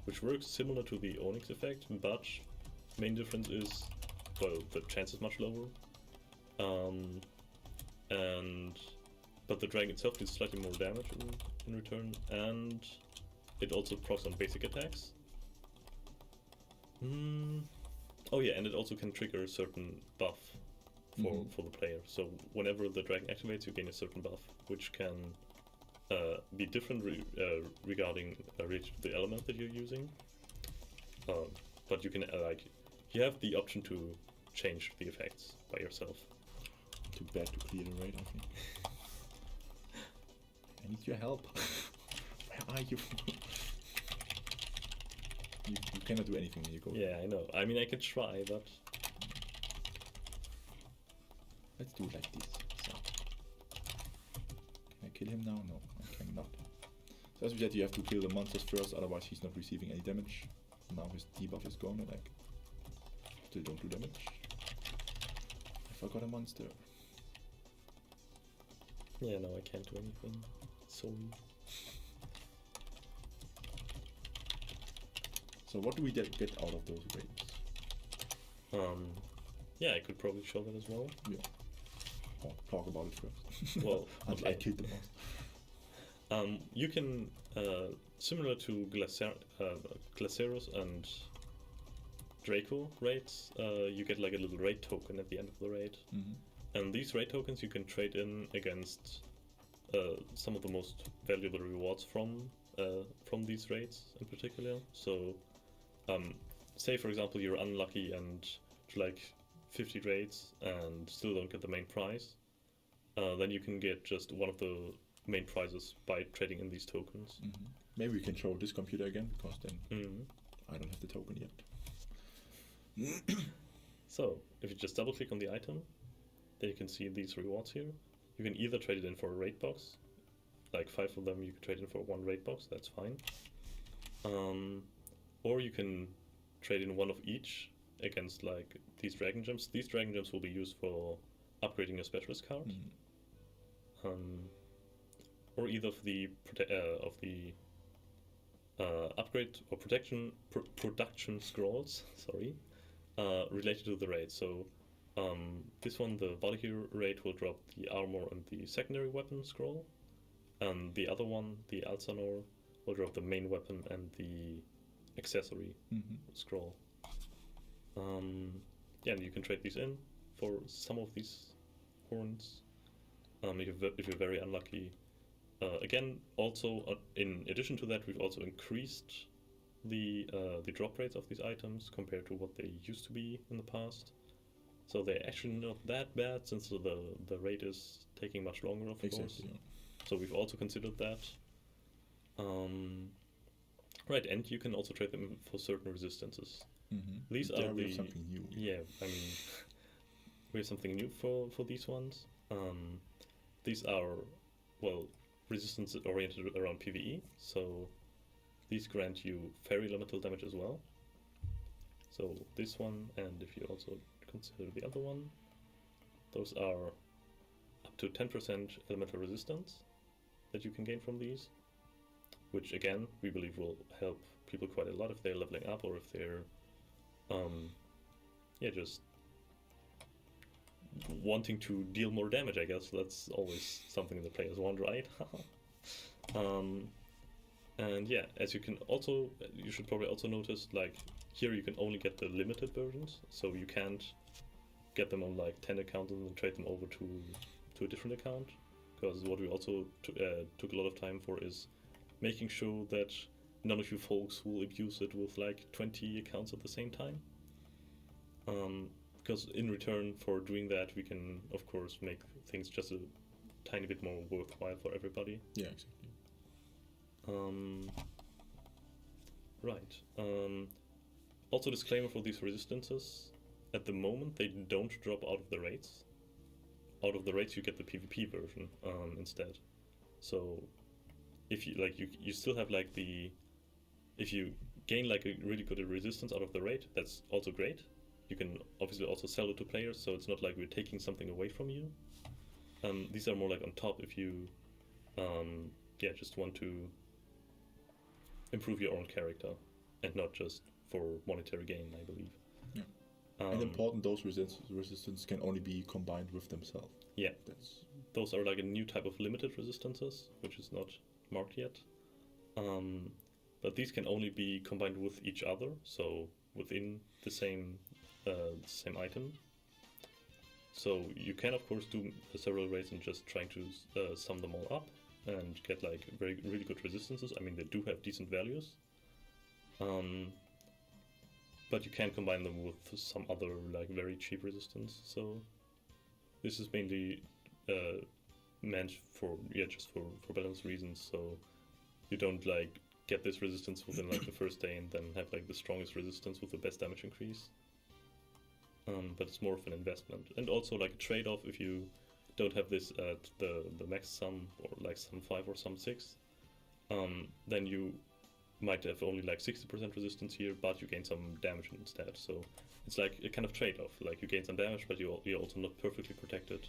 Speaker 3: which works similar to the Onyx effect, but main difference is, well, the chance is much lower. And but the dragon itself deals slightly more damage in return, and it also procs on basic attacks. Oh yeah, and it also can trigger a certain buff for the player. So whenever the dragon activates, you gain a certain buff, which can be different regarding related to the element that you're using. But you can you have the option to change the effects by yourself.
Speaker 2: Too bad to clear the raid, I think. I need your help. Where are you? You cannot do anything when you go.
Speaker 3: Yeah, I know. I mean, I could try, but
Speaker 2: let's do it like this. So. Can I kill him now? No, I cannot. So as we said, you have to kill the monsters first, otherwise he's not receiving any damage. Now his debuff is gone, and I still don't do damage. I forgot a monster.
Speaker 3: Yeah, no, I can't do anything. Sorry.
Speaker 2: So what do we get out of those raids?
Speaker 3: Yeah, I could probably show that as well.
Speaker 2: Yeah. Or talk about it first.
Speaker 3: Well,
Speaker 2: I killed the monster.
Speaker 3: You can, similar to Glaceros and Draco raids, you get like a little raid token at the end of the raid. And these raid tokens you can trade in against some of the most valuable rewards from these raids in particular. So, say for example you're unlucky and do like 50 raids and still don't get the main prize, then you can get just one of the main prizes by trading in these tokens.
Speaker 2: Maybe we can show this computer again, because then I don't have the token yet.
Speaker 3: So, if you just double click on the item, then you can see these rewards here. You can either trade it in for a raid box, like 5 of them you can trade in for 1 raid box, that's fine. Or you can trade in 1 of each against like these dragon gems. These dragon gems will be used for upgrading your specialist card. Or either of the upgrade or production scrolls, sorry, related to the raid. So this one, the Valkyrie raid, will drop the armor and the secondary weapon scroll, and the other one, the Alzanor, will drop the main weapon and the accessory scroll. Yeah, and you can trade these in for some of these horns. If you're very unlucky. Again, also in addition to that, we've also increased the drop rates of these items compared to what they used to be in the past. So they're actually not that bad, since the raid is taking much longer, of course. Yeah. So we've also considered that. Right, and you can also trade them for certain resistances. These are
Speaker 2: we have something new.
Speaker 3: Yeah, I mean, we have something new for these ones. These are, well, resistance oriented around PvE, so these grant you very elemental damage as well. So this one, and if you also consider the other one, those are up to 10% elemental resistance that you can gain from these, which again we believe will help people quite a lot if they're leveling up, or if they're just wanting to deal more damage. I guess that's always something the players want, right? And yeah, as you should probably also notice, like here you can only get the limited versions, so you can't get them on like 10 accounts and then trade them over to a different account, because what we also took a lot of time for is making sure that none of you folks will abuse it with like 20 accounts at the same time. Because in return for doing that, we can of course make things just a tiny bit more worthwhile for everybody.
Speaker 2: Yeah, exactly.
Speaker 3: Right. Also, disclaimer for these resistances: at the moment, they don't drop out of the raids. Out of the raids, you get the PvP version instead. So, if you you still have like if you gain like a really good resistance out of the raid, that's also great. You can obviously also sell it to players, so it's not like we're taking something away from you. These are more like on top if you, just want to improve your own character, and not just for monetary gain, I believe.
Speaker 2: Yeah. And important, those resistance can only be combined with themselves.
Speaker 3: Yeah.
Speaker 2: That's
Speaker 3: those are like a new type of limited resistances, which is not marked yet. But these can only be combined with each other, so within the same item. So you can of course do several raids and just trying to sum them all up and get like really good resistances. I mean, they do have decent values, but you can combine them with some other like very cheap resistance. So this is mainly meant for just for balance reasons. So you don't like get this resistance within like the first day and then have like the strongest resistance with the best damage increase. But it's more of an investment, and also like a trade-off. If you don't have this at the max sum, or like sum 5 or sum 6, then you might have only like 60% resistance here, but you gain some damage instead. So it's like a kind of trade-off. Like you gain some damage, but you're also not perfectly protected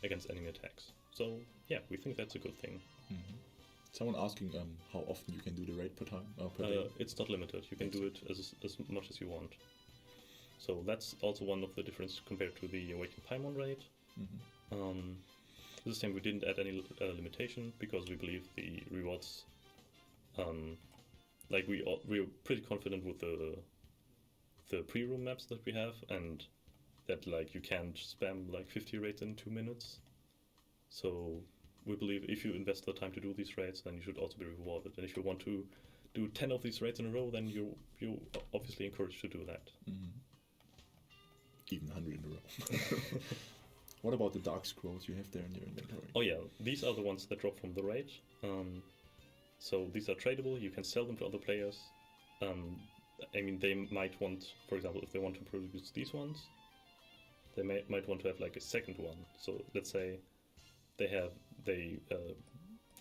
Speaker 3: against enemy attacks. So yeah, we think that's a good thing.
Speaker 2: Mm-hmm. Someone asking how often you can do the raid per time? Per day?
Speaker 3: It's not limited. You can do it as much as you want. So that's also one of the differences compared to the Awakened Paimon raid. Mm-hmm. This time we didn't add any limitation because we believe the rewards, like we're pretty confident with the pre-room maps that we have, and that like you can't spam like 50 raids in 2 minutes. So we believe if you invest the time to do these raids, then you should also be rewarded. And if you want to do 10 of these raids in a row, then you're obviously encouraged to do that.
Speaker 2: Mm-hmm. Even 100 in a row. What about the dark scrolls you have there in your inventory?
Speaker 3: Oh yeah, these are the ones that drop from the raid. So these are tradable. You can sell them to other players. I mean, they might want, for example, if they want to produce these ones, they might want to have like a second one. So let's say they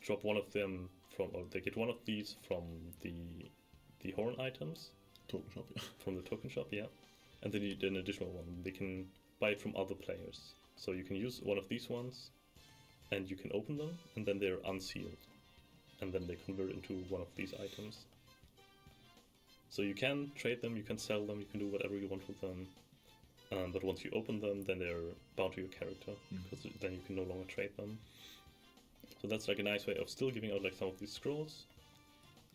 Speaker 3: drop one of them from, or they get one of these from the horn items.
Speaker 2: Token shop, yeah.
Speaker 3: From the token shop, yeah. And they need an additional one. They can buy it from other players. So you can use one of these ones, and you can open them, and then they're unsealed. And then they convert into one of these items. So you can trade them, you can sell them, you can do whatever you want with them. But once you open them, then they're bound to your character, because then you can no longer trade them. So that's like a nice way of still giving out like some of these scrolls.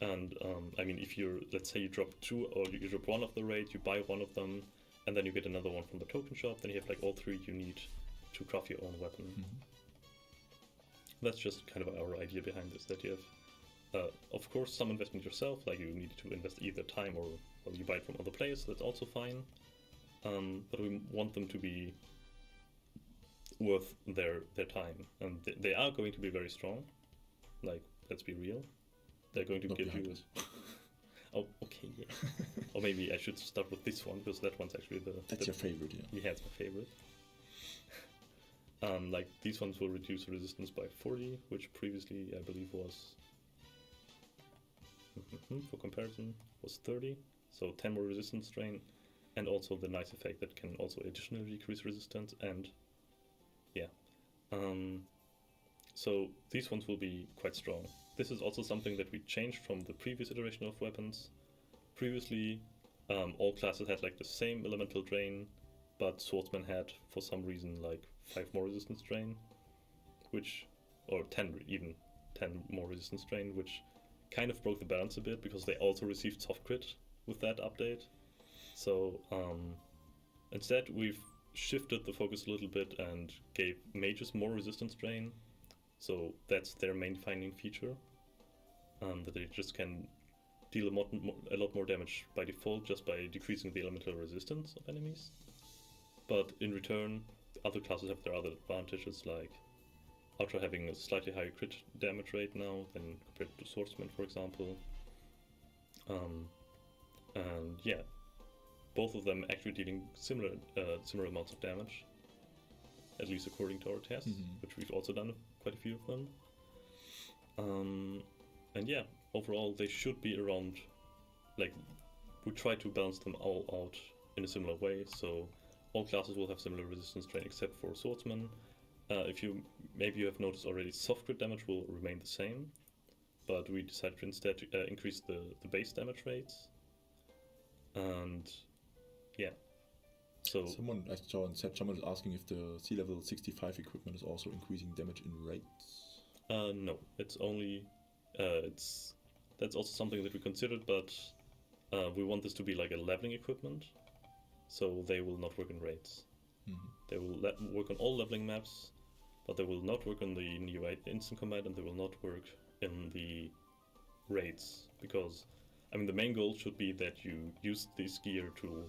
Speaker 3: And I mean, if let's say you drop 2 or you drop 1 of the raid, you buy one of them, and then you get another one from the token shop, then you have like all 3 you need to craft your own weapon. Mm-hmm. That's just kind of our idea behind this, that you have, of course, some investment yourself, like you need to invest either time or you buy it from other players, that's also fine. But we want them to be worth their time, and they are going to be very strong. Like, let's be real. They're going to give you... Oh, okay, yeah. Or maybe I should start with this one, because that one's actually
Speaker 2: That's your favorite, yeah.
Speaker 3: Yeah, it's my favorite. Like, these ones will reduce resistance by 40, which previously, I believe, was... for comparison, was 30. So 10 more resistance strain, and also the nice effect that can also additionally decrease resistance, and... yeah. So these ones will be quite strong. This is also something that we changed from the previous iteration of weapons. Previously, all classes had like the same elemental drain, but swordsman had, for some reason, like 5 more resistance drain, or 10 more resistance drain, which kind of broke the balance a bit, because they also received soft crit with that update. So instead, we've shifted the focus a little bit and gave mages more resistance drain. So that's their main finding feature, that they just can deal a lot more damage by default just by decreasing the elemental resistance of enemies. But in return, the other classes have their other advantages, like Ultra having a slightly higher crit damage rate now than compared to Swordsman, for example. And yeah, both of them actually dealing similar amounts of damage, at least according to our tests, which we've also done quite a few of them. And yeah, overall they should be around, like, we try to balance them all out in a similar way, so all classes will have similar resistance drain except for Swordsman. If you have noticed already, soft crit damage will remain the same, but we decided to instead increase the base damage rates. And yeah. So
Speaker 2: Someone I saw in chat, someone is asking if the sea level 65 equipment is also increasing damage in rates.
Speaker 3: no, it's only that's also something that we considered, but we want this to be like a leveling equipment, so they will not work in raids. They will work on all leveling maps, but they will not work on the new instant combat, and they will not work in the raids, because I mean the main goal should be that you use this gear to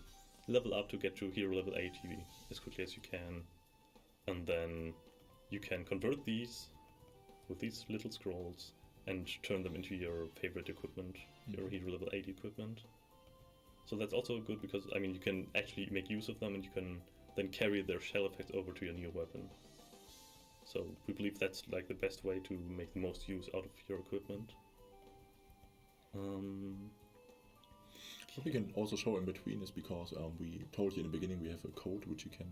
Speaker 3: level up to get to hero level 80 as quickly as you can, and then you can convert these with these little scrolls and turn them into your favorite equipment, your hero level 80 equipment. So that's also good because I mean you can actually make use of them, and you can then carry their shell effects over to your new weapon. So we believe that's like the best way to make the most use out of your equipment.
Speaker 2: What we can also show in between is because we told you in the beginning we have a code which you can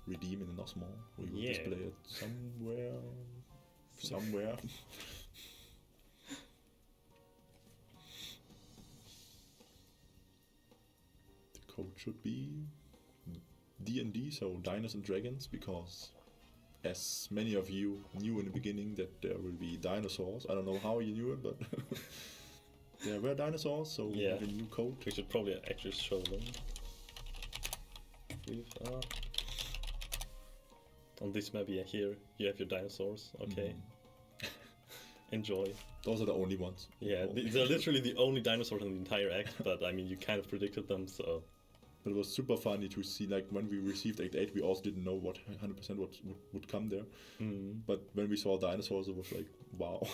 Speaker 2: redeem in the Nosmall. We will display it somewhere. The code should be D&D, so Diners and Dragons, because as many of you knew in the beginning that there will be dinosaurs. I don't know how you knew it, but there were dinosaurs, so we have a new code.
Speaker 3: We should probably actually show them. On this map, here you have your dinosaurs. Okay. Enjoy.
Speaker 2: Those are the only ones.
Speaker 3: Yeah, these are literally the only dinosaurs in the entire act, but I mean, you kind of predicted them, so...
Speaker 2: But it was super funny to see, like, when we received Act 8, we also didn't know what 100% what would come there. But when we saw dinosaurs, it was like, wow.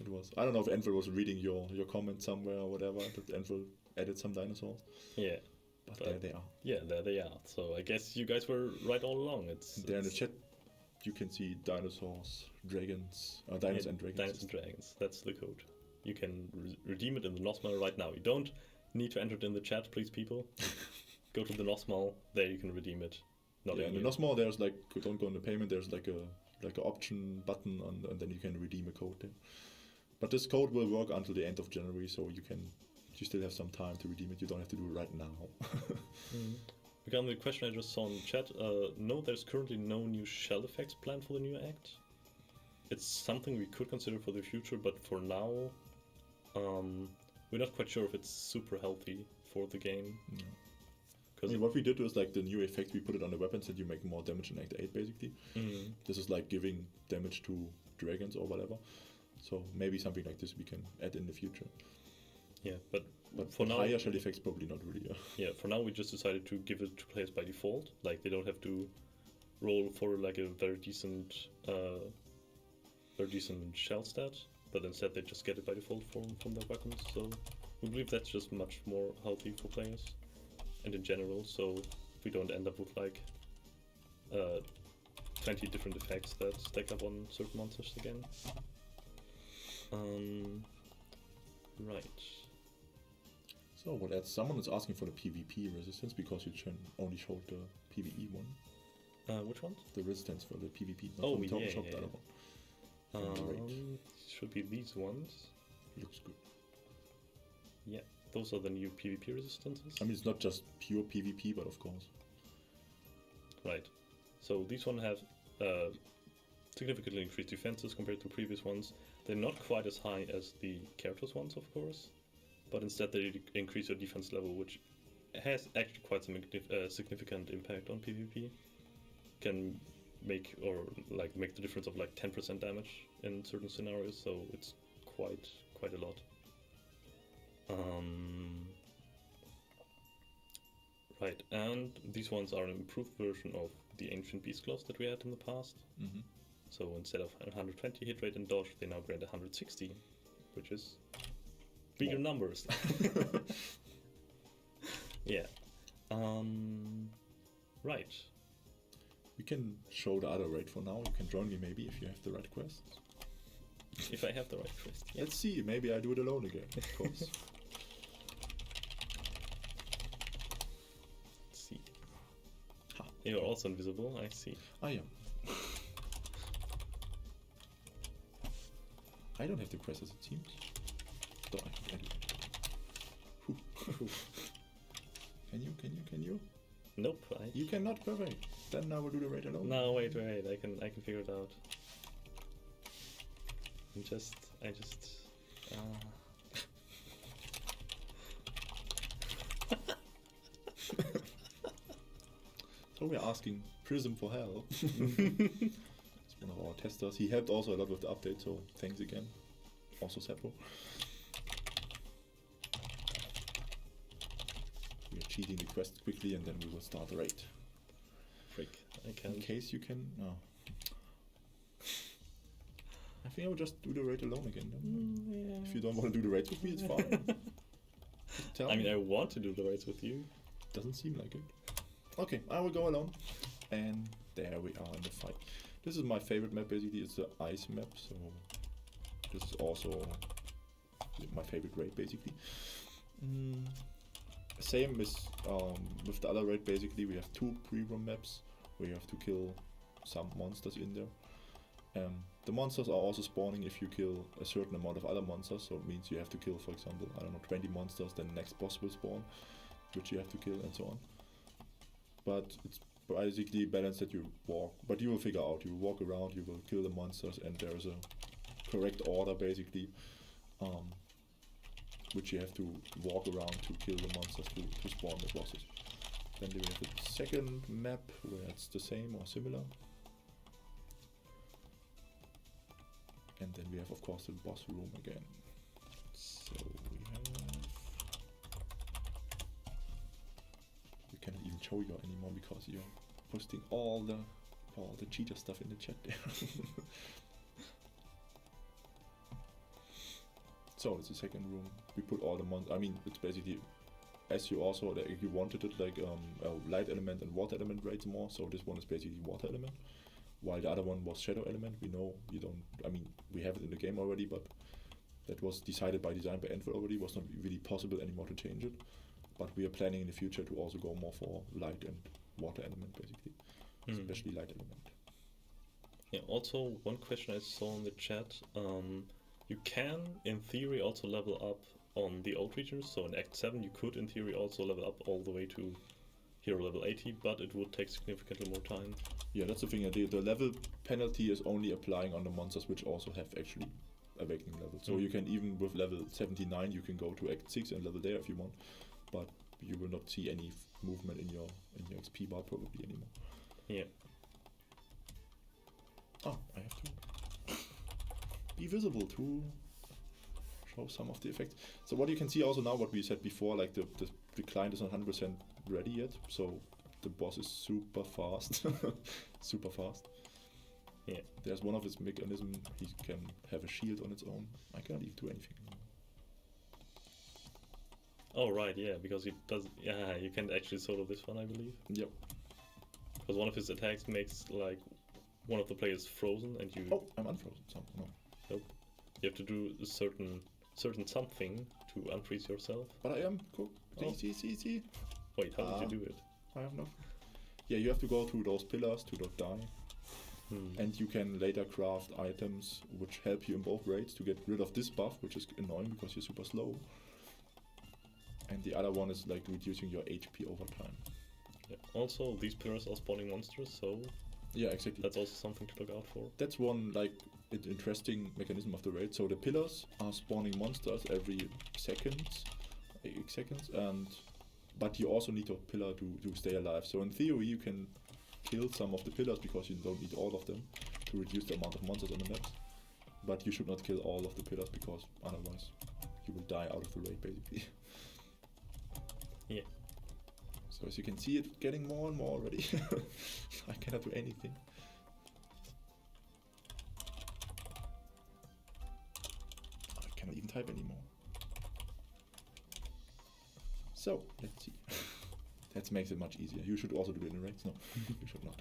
Speaker 2: It was. I don't know if Enfield was reading your comment somewhere or whatever, that Enfield added some dinosaurs.
Speaker 3: Yeah.
Speaker 2: But there they are.
Speaker 3: Yeah, there they are. So I guess you guys were right all along.
Speaker 2: There in the chat, you can see dinosaurs, dragons, diners and dragons.
Speaker 3: Diners and dragons, that's the code. You can redeem it in the Nosmall right now. You don't need to enter it in the chat, please, people. Go to the Nosmall, there you can redeem it.
Speaker 2: In the Nosmall, there's like, don't go on the payment, there's like a option button, and then you can redeem a code there. But this code will work until the end of January, so you still have some time to redeem it. You don't have to do it right now.
Speaker 3: Regarding the question I just saw in the chat, no, there's currently no new shell effects planned for the new act. It's something we could consider for the future, but for now, we're not quite sure if it's super healthy for the game.
Speaker 2: I mean, what we did was like the new effect, we put it on the weapons and you make more damage in Act 8 basically. This is like giving damage to dragons or whatever. So maybe something like this we can add in the future.
Speaker 3: Yeah, but
Speaker 2: for now, higher shell effects probably not really.
Speaker 3: Yeah, for now we just decided to give it to players by default. Like they don't have to roll for like a very decent shell stat, but instead they just get it by default from their weapons. So we believe that's just much more healthy for players and in general. So we don't end up with like 20 different effects that stack up on certain monsters again. Right.
Speaker 2: So what else? Someone is asking for the PvP resistance because you only showed the PvE one.
Speaker 3: Which one?
Speaker 2: The resistance for the PvP.
Speaker 3: Oh,
Speaker 2: yeah.
Speaker 3: The other one. Should be these ones.
Speaker 2: Looks good.
Speaker 3: Yeah, those are the new PvP resistances.
Speaker 2: I mean, it's not just pure PvP, but of course.
Speaker 3: Right. So these ones have significantly increased defenses compared to previous ones. They're not quite as high as the characters ones, of course, but instead they increase your defense level, which has actually quite some significant impact on PvP. Can make the difference of like 10% damage in certain scenarios, so it's quite a lot. Right, and these ones are an improved version of the ancient beast claws that we had in the past. So instead of 120 hit rate and dodge, they now grant 160, which is bigger numbers. Yeah. Right.
Speaker 2: We can show the other raid for now. You can join me maybe if you have the right quests.
Speaker 3: If I have the right quest. Yeah.
Speaker 2: Let's see. Maybe I do it alone again, of course.
Speaker 3: Let's see. You're also invisible, I see.
Speaker 2: I am. I don't have the quest as it seems. So I do. Can you?
Speaker 3: Nope.
Speaker 2: You cannot perfect. Then I will do the raid alone.
Speaker 3: No, wait. I can figure it out. I just.
Speaker 2: So we're asking Prism for help. It's one of our testers. He helped also a lot with the update, so thanks again. Also Seppo. We are cheating the quest quickly and then we will start the raid.
Speaker 3: Frick, I can't.
Speaker 2: In case you can... No. I think I will just do the raid alone again then.
Speaker 3: Yeah.
Speaker 2: If you don't want to do the raids with me, it's fine. Tell me.
Speaker 3: I want to do the raids with you.
Speaker 2: Doesn't seem like it. Okay, I will go alone. And there we are in the fight. This is my favorite map basically, it's the ice map, so this is also my favorite raid basically. Same with the other raid basically, we have 2 pre-run maps where you have to kill some monsters in there. The monsters are also spawning if you kill a certain amount of other monsters, so it means you have to kill, for example, 20 monsters, then the next boss will spawn, which you have to kill and so on. But it's basically balanced that you walk, but you will figure out, you will walk around, you will kill the monsters, and there is a correct order basically, which you have to walk around to kill the monsters to spawn the bosses. Then we have the second map where it's the same or similar. And then we have of course the boss room again. So we cannot even show you anymore because you're posting all the cheater stuff in the chat there. So it's the second room. We put all the it's basically as you also you wanted it like light element and water element raids more. So this one is basically water element, while the other one was shadow element. We know you don't. We have it in the game already, but that was decided by design by Enfield already. It was not really possible anymore to change it. But we are planning in the future to also go more for light and water element basically, especially light element.
Speaker 3: Yeah. Also, one question I saw in the chat. You can, in theory, also level up on the old regions. So in Act 7, you could, in theory, also level up all the way to hero level 80, but it would take significantly more time.
Speaker 2: Yeah, that's the thing. The level penalty is only applying on the monsters which also have actually awakening level. So you can even with level 79, you can go to Act 6 and level there if you want, but you will not see any movement in your XP bar probably anymore.
Speaker 3: Yeah.
Speaker 2: Oh, I have to be visible to show some of the effects. So what you can see also now, what we said before, like the client is not 100% ready yet, so the boss is super fast. Super fast.
Speaker 3: Yeah.
Speaker 2: There's one of his mechanism, he can have a shield on its own. I cannot even do anything.
Speaker 3: Oh right, yeah, because he does. Yeah, you can actually solo this one, I believe.
Speaker 2: Yep.
Speaker 3: Because one of his attacks makes like one of the players frozen, and you.
Speaker 2: Oh, I'm unfrozen. So no.
Speaker 3: Nope. You have to do a certain something to unfreeze yourself.
Speaker 2: But I am cool.
Speaker 3: Oh.
Speaker 2: See.
Speaker 3: Wait, how did you do it?
Speaker 2: I have no. Yeah, you have to go through those pillars to not die. And you can later craft items which help you in both raids to get rid of this buff, which is annoying because you're super slow. And the other one is like reducing your HP over time.
Speaker 3: Yeah. Also, these pillars are spawning monsters, so
Speaker 2: yeah, exactly.
Speaker 3: That's also something to look out for.
Speaker 2: That's one interesting mechanism of the raid. So the pillars are spawning monsters every seconds, but you also need a pillar to stay alive. So in theory, you can kill some of the pillars because you don't need all of them to reduce the amount of monsters on the maps. But you should not kill all of the pillars because otherwise you will die out of the raid basically.
Speaker 3: Yeah.
Speaker 2: So as you can see, it's getting more and more already. I cannot do anything. I cannot even type anymore. So, let's see. That makes it much easier. You should also do it in raids. No, you should not.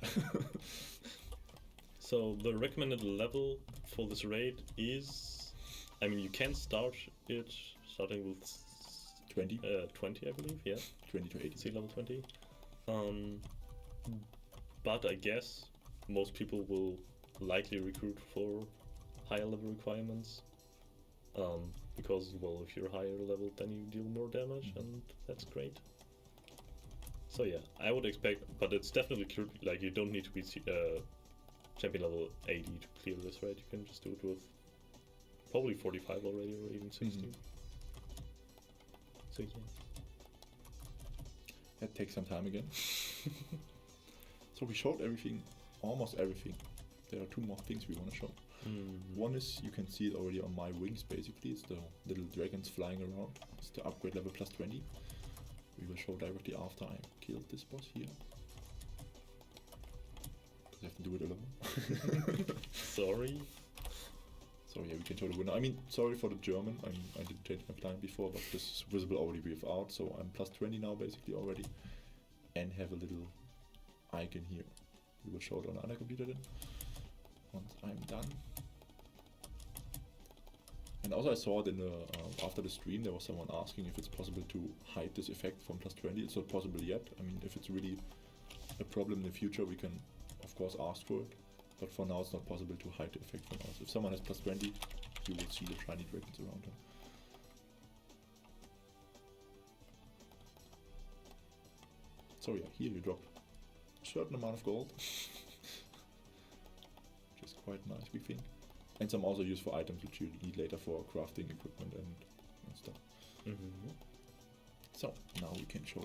Speaker 3: So the recommended level for this raid is... you can start it starting with
Speaker 2: 20?
Speaker 3: 20, I believe, yeah.
Speaker 2: 20 to 80.
Speaker 3: Sea level 20. But I guess most people will likely recruit for higher level requirements. Because, well, if you're higher level, then you deal more damage, and that's great. So yeah, I would expect, but it's definitely clear, like you don't need to be champion level 80 to clear this, right? You can just do it with probably 45 already, or even 60.
Speaker 2: Mhm.
Speaker 3: So yeah.
Speaker 2: That takes some time again. So we showed everything, almost everything. There are two more things we want to show. One is, you can see it already on my wings basically, it's the little dragons flying around. It's the upgrade level plus 20. We will show directly after I killed this boss here. Because I have to do it alone.
Speaker 3: Sorry.
Speaker 2: So yeah, we can show the winner. I mean, sorry for the German, I didn't change my client before, but this is visible already without, so I'm plus 20 now basically already. And have a little icon here. We will show it on another computer then, once I'm done. And also I saw it in the, after the stream, there was someone asking if it's possible to hide this effect from plus 20. It's not possible yet. I mean, if it's really a problem in the future, we can of course ask for it. But for now, it's not possible to hide the effect from us. If someone has plus 20, you will see the shiny dragons around them. So yeah, here you drop a certain amount of gold. Which is quite nice, we think. And some also used for items which you need later for crafting equipment and stuff. So, now we can show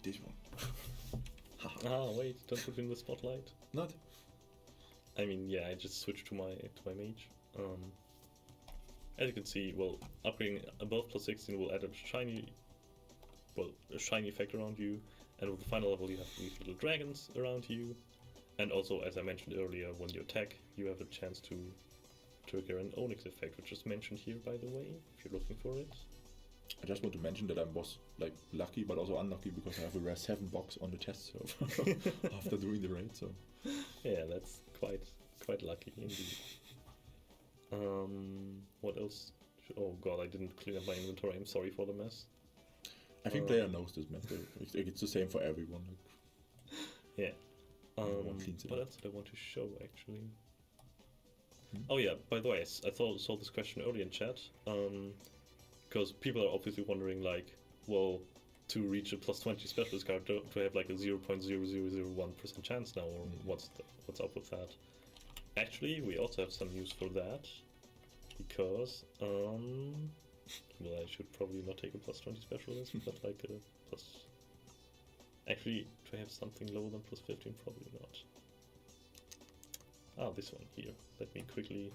Speaker 2: this one.
Speaker 3: Ah, wait, don't put me in the spotlight.
Speaker 2: Not?
Speaker 3: I mean, yeah, I just switched to my mage. As you can see, well, upgrading above plus 16 will add a shiny effect around you, and with the final level you have these little dragons around you, and also, as I mentioned earlier, when you attack, you have a chance to trigger an onyx effect, which is mentioned here, by the way, if you're looking for it.
Speaker 2: I just want to mention that I was like lucky, but also unlucky because I have a rare 7 box on the test server after doing the raid. So
Speaker 3: yeah, that's quite lucky indeed. What else? Oh god, I didn't clean up my inventory. I'm sorry for the mess.
Speaker 2: I think player knows this mess. It's the same for everyone. Like,
Speaker 3: yeah.
Speaker 2: one cleans it
Speaker 3: What
Speaker 2: up.
Speaker 3: else did I want to show actually? Oh yeah, by the way, I saw this question earlier in chat, because people are obviously wondering, like, well, to reach a plus 20 specialist card, do I have like a 0.0001% chance now, or what's up with that? Actually, we also have some news for that, because, well, I should probably not take a plus 20 specialist, but like a plus... Actually, do I have something lower than plus 15? Probably not. Ah, this one here. Let me quickly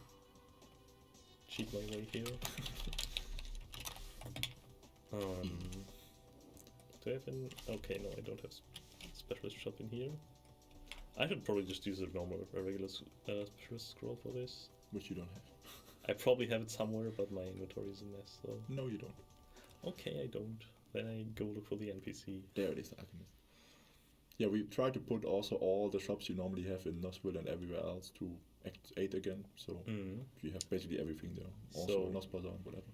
Speaker 3: cheat my way here. Do I have an... Okay, no, I don't have specialist shop in here. I should probably just use a regular specialist scroll for this.
Speaker 2: Which you don't have.
Speaker 3: I probably have it somewhere, but my inventory is a mess, so...
Speaker 2: No, you don't.
Speaker 3: Okay, I don't. Then I go look for the NPC.
Speaker 2: There it is, Alchemist. Yeah, we try to put also all the shops you normally have in Noswell and everywhere else to Act 8 again, so you have basically everything there. Also Nosplaza and whatever.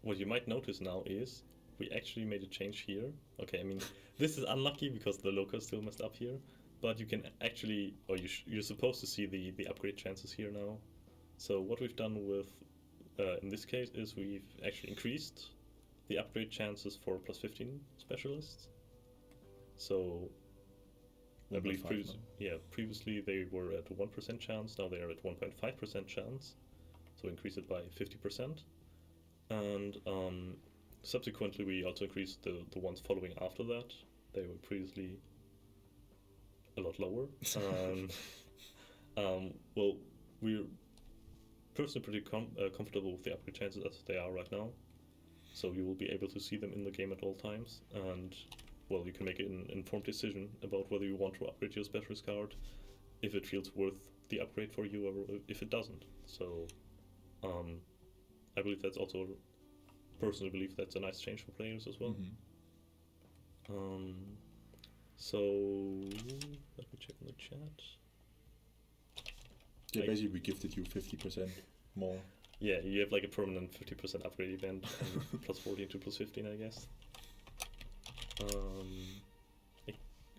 Speaker 3: What you might notice now is we actually made a change here. Okay, I mean, this is unlucky because the local is still messed up here, but you can actually, or you're supposed to see the upgrade chances here now. So what we've done with, in this case, is we've actually increased the upgrade chances for plus 15 specialists. So I believe previously they were at a 1% chance, now they are at 1.5% chance, so increase it by 50%. And subsequently we also increased the ones following after that. They were previously a lot lower. Well, we're personally pretty comfortable with the upgrade chances as they are right now. So you will be able to see them in the game at all times, and well, you can make an informed decision about whether you want to upgrade your specialist card, if it feels worth the upgrade for you, or if it doesn't. So, I believe that's also, personally believe that's a nice change for players as well. So, let me check in the chat.
Speaker 2: Yeah, basically we gifted you 50% more.
Speaker 3: Yeah, you have like a permanent 50% upgrade event, plus 14 to plus 15, I guess.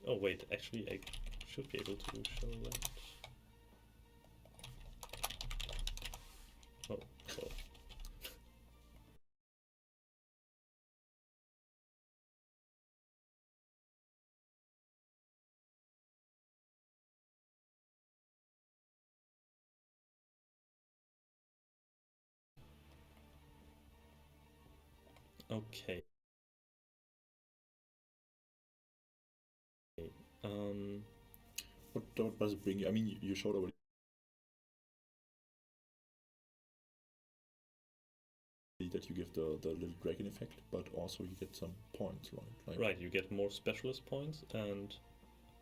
Speaker 3: Oh wait, actually I should be able to show that. Oh, well. Okay.
Speaker 2: What does it bring you? I mean, you showed already that you give the little dragon effect, but also you get some points, right? Like,
Speaker 3: Right, you get more specialist points, and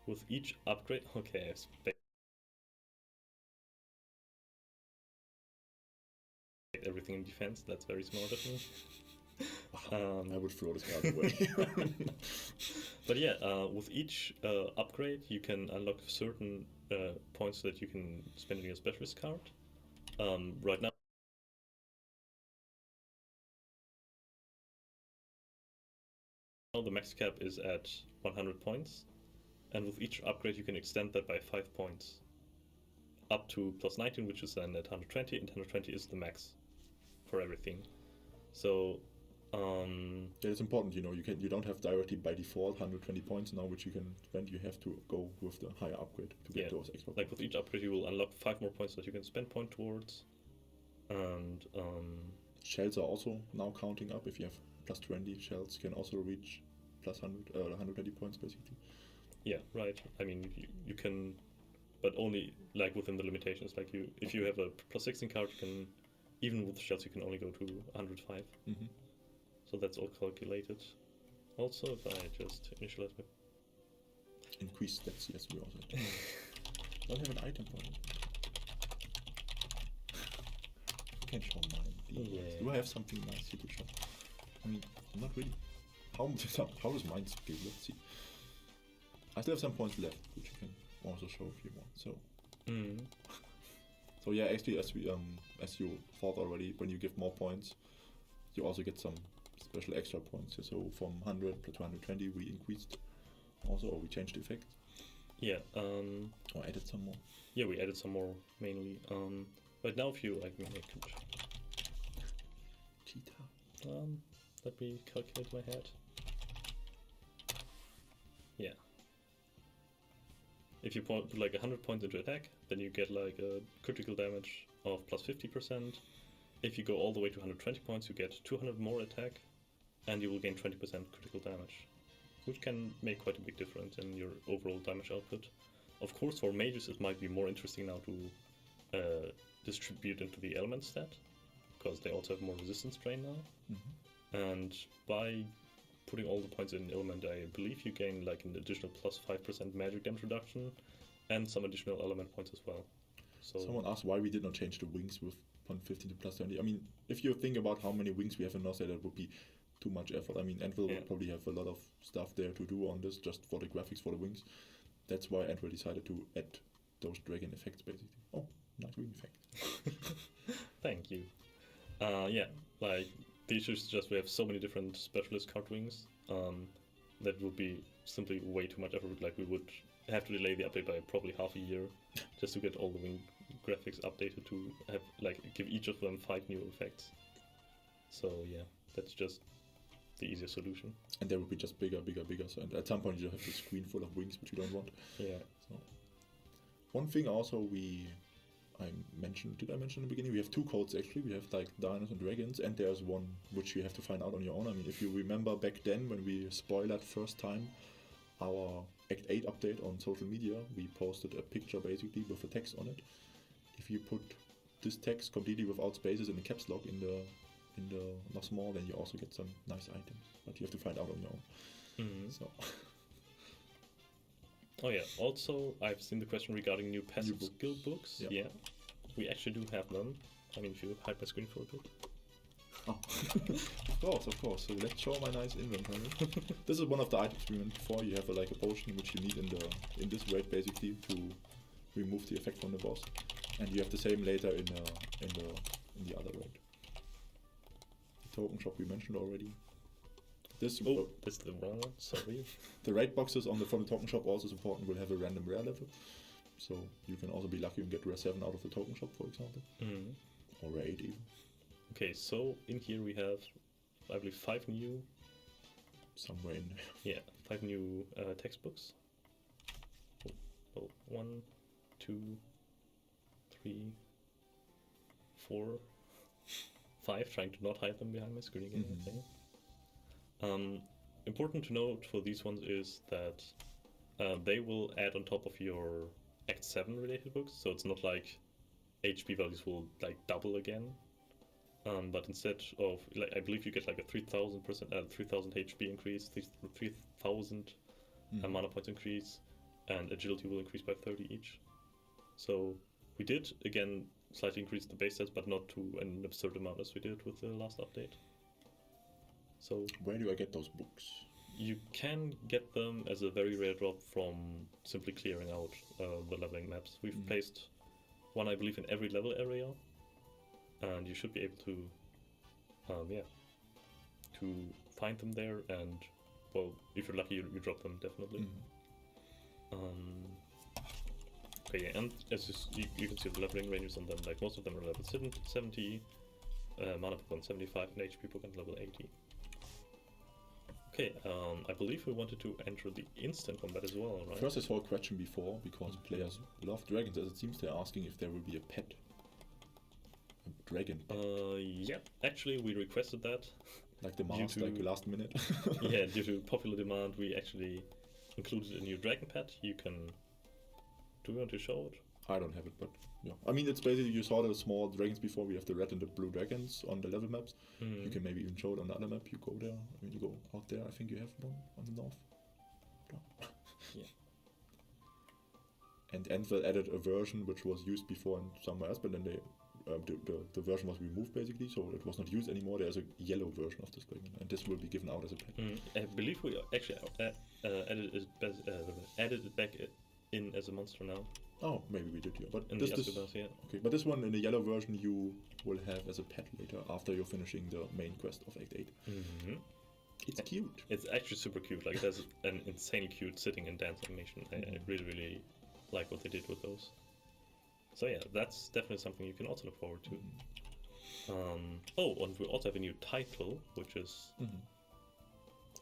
Speaker 3: with each upgrade, okay, I expect everything in defense. That's very smart of me.
Speaker 2: I would throw this card away.
Speaker 3: But yeah, with each upgrade, you can unlock certain points that you can spend on your specialist card. Right now, the max cap is at 100 points, and with each upgrade, you can extend that by 5 points, up to plus 19, which is then at 120, and 120 is the max for everything. So
Speaker 2: yeah, it's important, you know, you don't have directly by default 120 points now which you can spend. You have to go with the higher upgrade to get those extra points.
Speaker 3: Like with each upgrade you will unlock 5 more points that you can spend point towards. And
Speaker 2: shells are also now counting up. If you have plus 20, shells can also reach plus 120 points basically.
Speaker 3: Yeah, right. I mean, you can, but only like within the limitations. Like if you have a plus 16 card, you can, even with shells, you can only go to 105.
Speaker 2: Mm-hmm.
Speaker 3: So that's all calculated. Also, if I just initialize my...
Speaker 2: Increase stats, yes, we also don't have an item for it. You can show mine.
Speaker 3: Yeah.
Speaker 2: Do I have something nice here to show? I mean, not really. How does mine scale? Let's see. I still have some points left, which you can also show if you want. So, so yeah, actually, as you thought already, when you give more points, you also get some special extra points. So from 100 to 120, we increased also, or we changed the effect.
Speaker 3: Yeah.
Speaker 2: Or added some more.
Speaker 3: Yeah, we added some more mainly. Right now, if you like make it.
Speaker 2: Cheetah.
Speaker 3: Let me calculate my head. Yeah. If you put like 100 points into attack, then you get like a critical damage of plus 50%. If you go all the way to 120 points, you get 200 more attack, and you will gain 20% critical damage, which can make quite a big difference in your overall damage output. Of course, for mages, it might be more interesting now to distribute into the element stat, because they also have more resistance drain now.
Speaker 2: Mm-hmm.
Speaker 3: And by putting all the points in element, I believe you gain like an additional plus 5% magic damage reduction, and some additional element points as well. So
Speaker 2: someone asked why we did not change the wings with 15 to plus 20. I mean, if you think about how many wings we have in North, that would be too much effort. I mean, Anvil would probably have a lot of stuff there to do on this, just for the graphics for the wings. That's why Anvil decided to add those dragon effects, basically. Oh, nice wing effect.
Speaker 3: Thank you. Yeah, like, the issue is just we have so many different specialist card wings that would be simply way too much effort. Like, we would have to delay the update by probably half a year just to get all the wing graphics updated to have, like, give each of them 5 new effects. So yeah, that's just the easier solution.
Speaker 2: And they would be just bigger. So and at some point you have a screen full of wings, which you don't want.
Speaker 3: Yeah.
Speaker 2: So one thing also I mentioned in the beginning, we have 2 codes actually. We have like dinos and dragons, and there's one which you have to find out on your own. I mean, if you remember back then when we spoiled first time our Act 8 update on social media, we posted a picture basically with a text on it. If you put this text completely without spaces in the caps lock in the not small, then you also get some nice items, but you have to find out on your own.
Speaker 3: Mm-hmm.
Speaker 2: So.
Speaker 3: Oh yeah, also I've seen the question regarding new passive skill books. Yeah, we actually do have them. I mean, if you hide my screen for a bit.
Speaker 2: Oh, of course. So let's show my nice inventory. This is one of the items we went before. You have a potion which you need in this raid basically to remove the effect from the boss, and you have the same later in the other raid. The token shop we mentioned already.
Speaker 3: This is the wrong one. Sorry.
Speaker 2: The raid boxes from the token shop also is important. Will have a random rare level, so you can also be lucky and get rare 7 out of the token shop, for example, or rare 8 even.
Speaker 3: Okay, so in here we have, I believe, 5 new.
Speaker 2: Somewhere in there.
Speaker 3: Yeah, 5 new textbooks. 1, 2, 3, 4, 5. Trying to not hide them behind my screen again. Okay. Important to note for these ones is that they will add on top of your Act 7 related books, so it's not like HP values will like double again, but instead of like I believe you get like a 3,000 HP increase, 3,000 mana points increase, and agility will increase by 30 each. So we did again slightly increase the base stats, but not to an absurd amount as we did with the last update. So
Speaker 2: where do I get those books?
Speaker 3: You can get them as a very rare drop from simply clearing out the leveling maps. We've placed one, I believe, in every level area, and you should be able to, to find them there. And well, if you're lucky, you drop them definitely. Okay, yeah, and as you can see the leveling ranges on them, like most of them are level 70, mana per 175, and HP per level 80. Okay, I believe we wanted to enter the instant combat as well, right?
Speaker 2: First, I saw a question before, because players love dragons, as it seems they're asking if there will be a pet. A dragon pet.
Speaker 3: Yeah, actually we requested that.
Speaker 2: Like the mask, like last minute.
Speaker 3: Yeah, due to popular demand, we actually included a new dragon pet. You can... Do you want to show it?
Speaker 2: I don't have it, but yeah. I mean, it's basically, you saw the small dragons before. We have the red and the blue dragons on the level maps. You can maybe even show it on the other map. You go there. I mean, you go out there. I think you have one on the north.
Speaker 3: Yeah.
Speaker 2: And Antwerp added a version which was used before in somewhere else, but then they the version was removed basically, so it was not used anymore. There's a yellow version of this dragon, and this will be given out as a pet.
Speaker 3: I believe we actually added it back in as a monster now.
Speaker 2: Oh, maybe we did, yeah. But
Speaker 3: in
Speaker 2: this,
Speaker 3: yeah.
Speaker 2: Okay, but this one in the yellow version you will have as a pet later after you're finishing the main quest of Act 8. It's cute.
Speaker 3: It's actually super cute. Like, it has an insanely cute sitting and dance animation. I really, really like what they did with those. So yeah, that's definitely something you can also look forward to. And we also have a new title, which is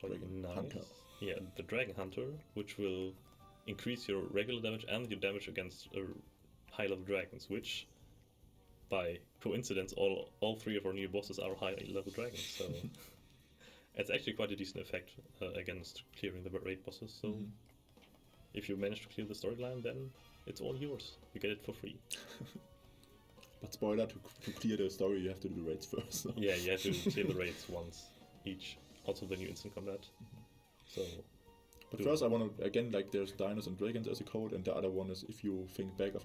Speaker 2: Dragon
Speaker 3: nice.
Speaker 2: Hunter.
Speaker 3: Yeah, the Dragon Hunter, which will increase your regular damage and your damage against high-level dragons, which, by coincidence, all three of our new bosses are high-level dragons. So it's actually quite a decent effect against clearing the raid bosses. So if you manage to clear the storyline, then it's all yours. You get it for free.
Speaker 2: But spoiler, to clear the story, you have to do the raids first. So.
Speaker 3: Yeah, you have to clear the raids once each. Also the new instant combat. So.
Speaker 2: But first, I want to again, like, there's Diners and Dragons as a code, and the other one is, if you think back of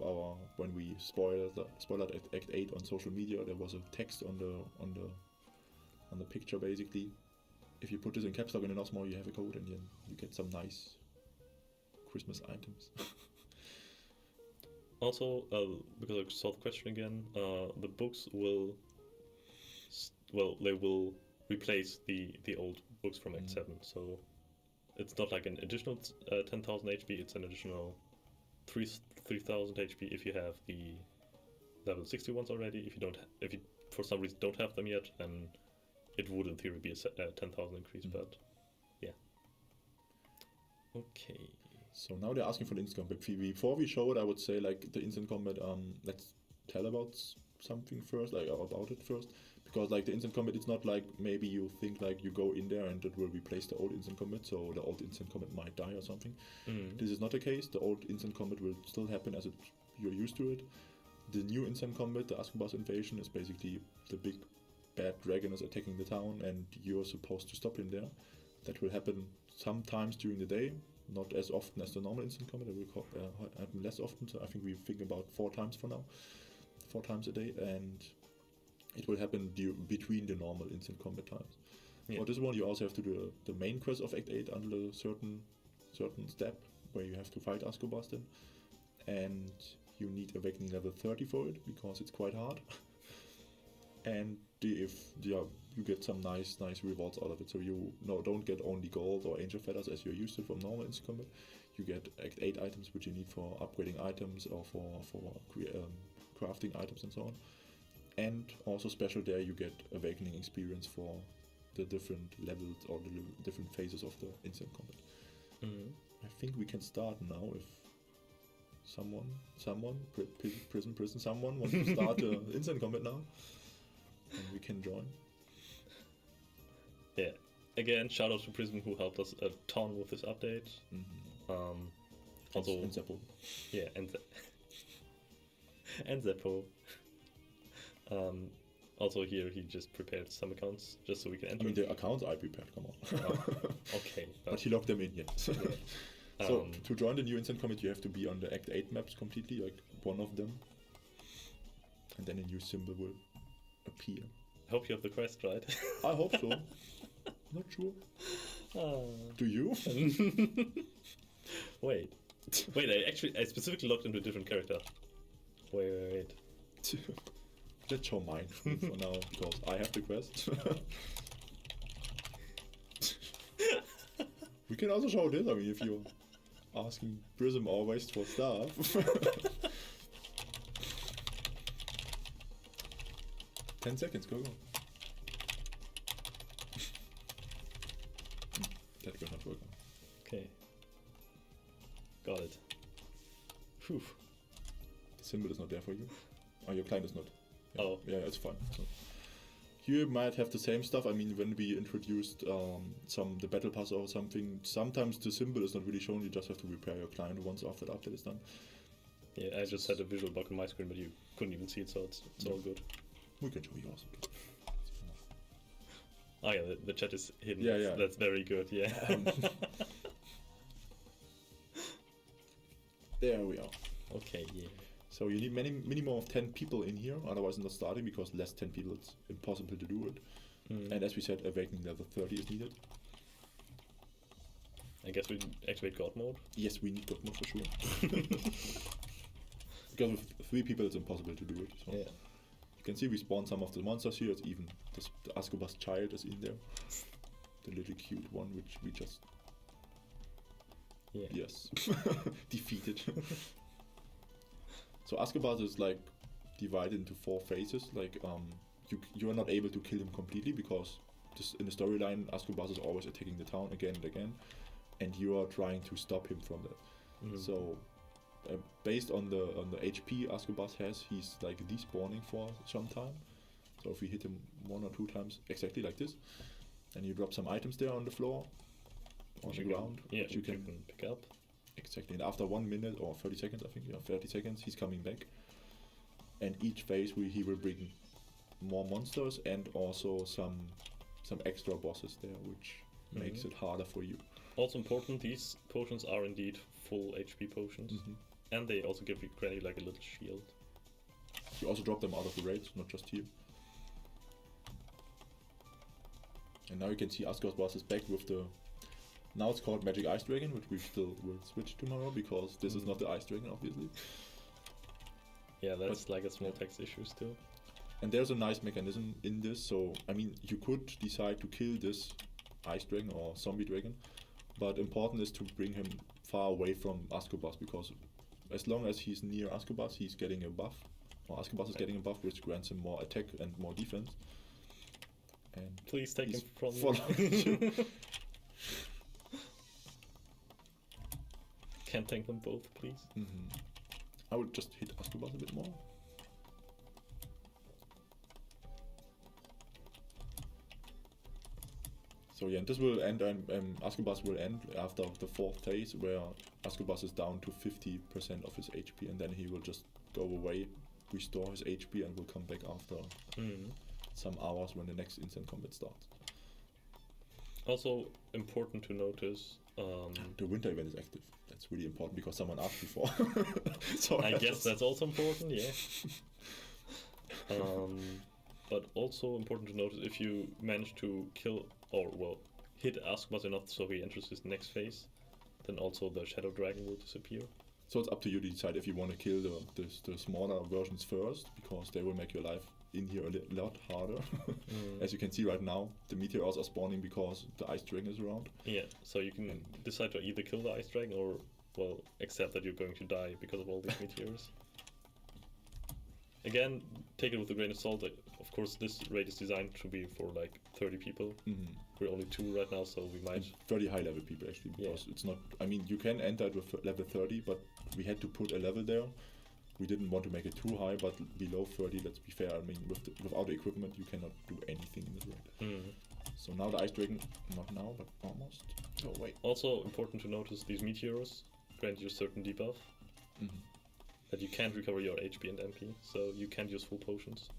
Speaker 2: when we spoiled Act 8 on social media, there was a text on the picture basically. If you put this in caps lock in an Osmo, you have a code, and then you get some nice Christmas items.
Speaker 3: Also, because I saw the question again, the books will replace the old books from Act 7, so it's not like an additional 10,000 HP, it's an additional 3,000 HP if you have the level 60 ones already. If you for some reason don't have them yet, then it would in theory be a 10,000 increase, but yeah. Okay.
Speaker 2: So now they're asking for the instant combat. Before we show it, I would say, like, the instant combat, let's tell about something first, like about it first. Because, like, the instant combat, it's not like maybe you think like you go in there and it will replace the old instant combat, so the old instant combat might die or something. This is not the case. The old instant combat will still happen as you're used to it. The new instant combat, the Ascobas invasion, is basically the big bad dragon is attacking the town and you're supposed to stop him there. That will happen sometimes during the day, not as often as the normal instant combat. It will happen less often, so I think we think about 4 times for now. 4 times a day, and it will happen between the normal instant combat times. Yeah. For this one, you also have to do the main quest of Act 8 until a certain step, where you have to fight Ascobas then. And you need Awakening level 30 for it, because it's quite hard. And you get some nice rewards out of it. So you don't get only gold or angel feathers as you're used to from normal instant combat. You get Act 8 items, which you need for upgrading items or for crafting items and so on. And also special there, you get Awakening experience for the different levels or the different phases of the instant combat. I think we can start now if someone wants to start instant combat now, and we can join.
Speaker 3: Yeah, again, shout out to Prism who helped us a ton with this update. Also,
Speaker 2: and Zeppo.
Speaker 3: Yeah, and Zeppo. Also here he just prepared some accounts just so we can enter.
Speaker 2: I mean, the accounts I prepared, come on.
Speaker 3: Okay.
Speaker 2: But he logged them in, yeah. So to join the new instant commit, you have to be on the Act 8 maps completely, like one of them. And then a new symbol will appear.
Speaker 3: I hope you have the quest right.
Speaker 2: I hope so. Not sure. Do you?
Speaker 3: Wait, I specifically logged into a different character. Wait.
Speaker 2: Let's show mine for now, because I have the quest. We can also show this, I mean, if you're asking Prism always for stuff. 10 seconds, go. That will not work.
Speaker 3: Okay. Got it. Whew.
Speaker 2: The symbol is not there for you. Oh, your client is not. Yeah.
Speaker 3: Oh.
Speaker 2: Yeah, it's fine. So, you might have the same stuff. I mean, when we introduced the battle pass or something, sometimes the symbol is not really shown. You just have to repair your client once after the update is done.
Speaker 3: Yeah, I just had a visual bug on my screen, but you couldn't even see it, so it's all good.
Speaker 2: We can show you also.
Speaker 3: Oh yeah, the chat is hidden.
Speaker 2: Yeah.
Speaker 3: That's very good, yeah.
Speaker 2: There we are.
Speaker 3: Okay, yeah.
Speaker 2: So you need minimum of 10 people in here, otherwise it's not starting, because less 10 people it's impossible to do it. And as we said, awakening level 30 is needed.
Speaker 3: I guess we activate God mode?
Speaker 2: Yes, we need God mode for sure. Because with 3 people it's impossible to do it. So.
Speaker 3: Yeah.
Speaker 2: You can see we spawn some of the monsters here. It's even the Ascobar's child is in there. The little cute one, which we just yes defeated. So Ascobar is like divided into 4 phases. Like you are not able to kill him completely, because in the storyline Ascobar is always attacking the town again and again, and you are trying to stop him from that. So based on the HP Ascobar has, he's like despawning for some time. So if we hit him 1 or 2 times exactly like this, and you drop some items there on the floor, on the ground,
Speaker 3: which you
Speaker 2: can
Speaker 3: pick up.
Speaker 2: Exactly, and after 1 minute or 30 seconds, I think, 30 seconds, he's coming back. And each phase he will bring more monsters and also some extra bosses there, which makes it harder for you.
Speaker 3: Also important, these potions are indeed full HP potions. And they also give you credit like a little shield.
Speaker 2: You also drop them out of the raids, not just here. And now you can see Asgard's boss is back with the... Now it's called Magic Ice Dragon, which we still will switch tomorrow, because this is not the Ice Dragon, obviously.
Speaker 3: Yeah, that's like a small text issue still.
Speaker 2: And there's a nice mechanism in this, so, I mean, you could decide to kill this Ice Dragon or Zombie Dragon, but important is to bring him far away from Ascobar, because as long as he's near Ascobar, he's getting a buff, or Ascobar is getting a buff, which grants him more attack and more defense. And
Speaker 3: please take him from
Speaker 2: me.
Speaker 3: Can't tank them both, please.
Speaker 2: I would just hit Ascobar a bit more. So yeah, and this will end, Ascobar will end after the 4th phase, where Ascobar is down to 50% of his HP, and then he will just go away, restore his HP, and will come back after some hours when the next instant combat starts.
Speaker 3: Also important to notice,
Speaker 2: the winter event is active. That's really important, because someone asked before. So
Speaker 3: I guess that's also important, yeah. But also important to notice, if you manage to kill, or well, hit Ascobar enough so he enters his next phase, then also the Shadow Dragon will disappear. So
Speaker 2: it's up to you to decide if you want to kill the smaller versions first, because they will make your life in here a lot harder. As you can see right now, the meteors are spawning because the Ice Dragon is around.
Speaker 3: Yeah, so you can decide to either kill the Ice Dragon or, well, accept that you're going to die because of all these meteors. Again, take it with a grain of salt. Of course, this raid is designed to be for like 30 people. We're only 2 right now, so we might...
Speaker 2: And 30 high level people actually, because it's not... I mean, you can enter it with level 30, but we had to put a level there. We didn't want to make it too high, but below 30, let's be fair. I mean, without the equipment, you cannot do anything in this raid. So now the Ice Dragon, not now, but almost. Oh, wait.
Speaker 3: Also important to notice these meteors grant you a certain debuff that you can't recover your HP and MP, so you can't use full potions.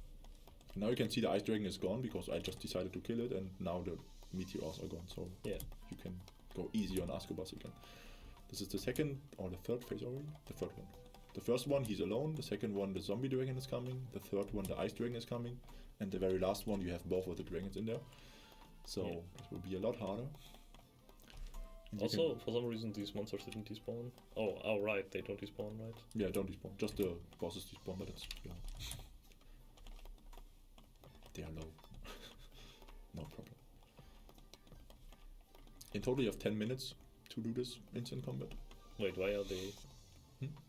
Speaker 2: Now you can see the Ice Dragon is gone because I just decided to kill it, and now the meteors are gone, so
Speaker 3: yeah,
Speaker 2: you can go easy on Ascobas again. This is the second or the third phase already? The third one. The first one, he's alone. The second one, the zombie dragon is coming. The third one, the ice dragon is coming. And the very last one, you have both of the dragons in there. So it will be a lot harder. And
Speaker 3: also, for some reason, these monsters didn't despawn. Oh, right, they don't despawn, right?
Speaker 2: Yeah, don't despawn. Just the bosses despawn, but it's they are low. No problem. In total, you have 10 minutes to do this instant combat.
Speaker 3: Wait, why are they?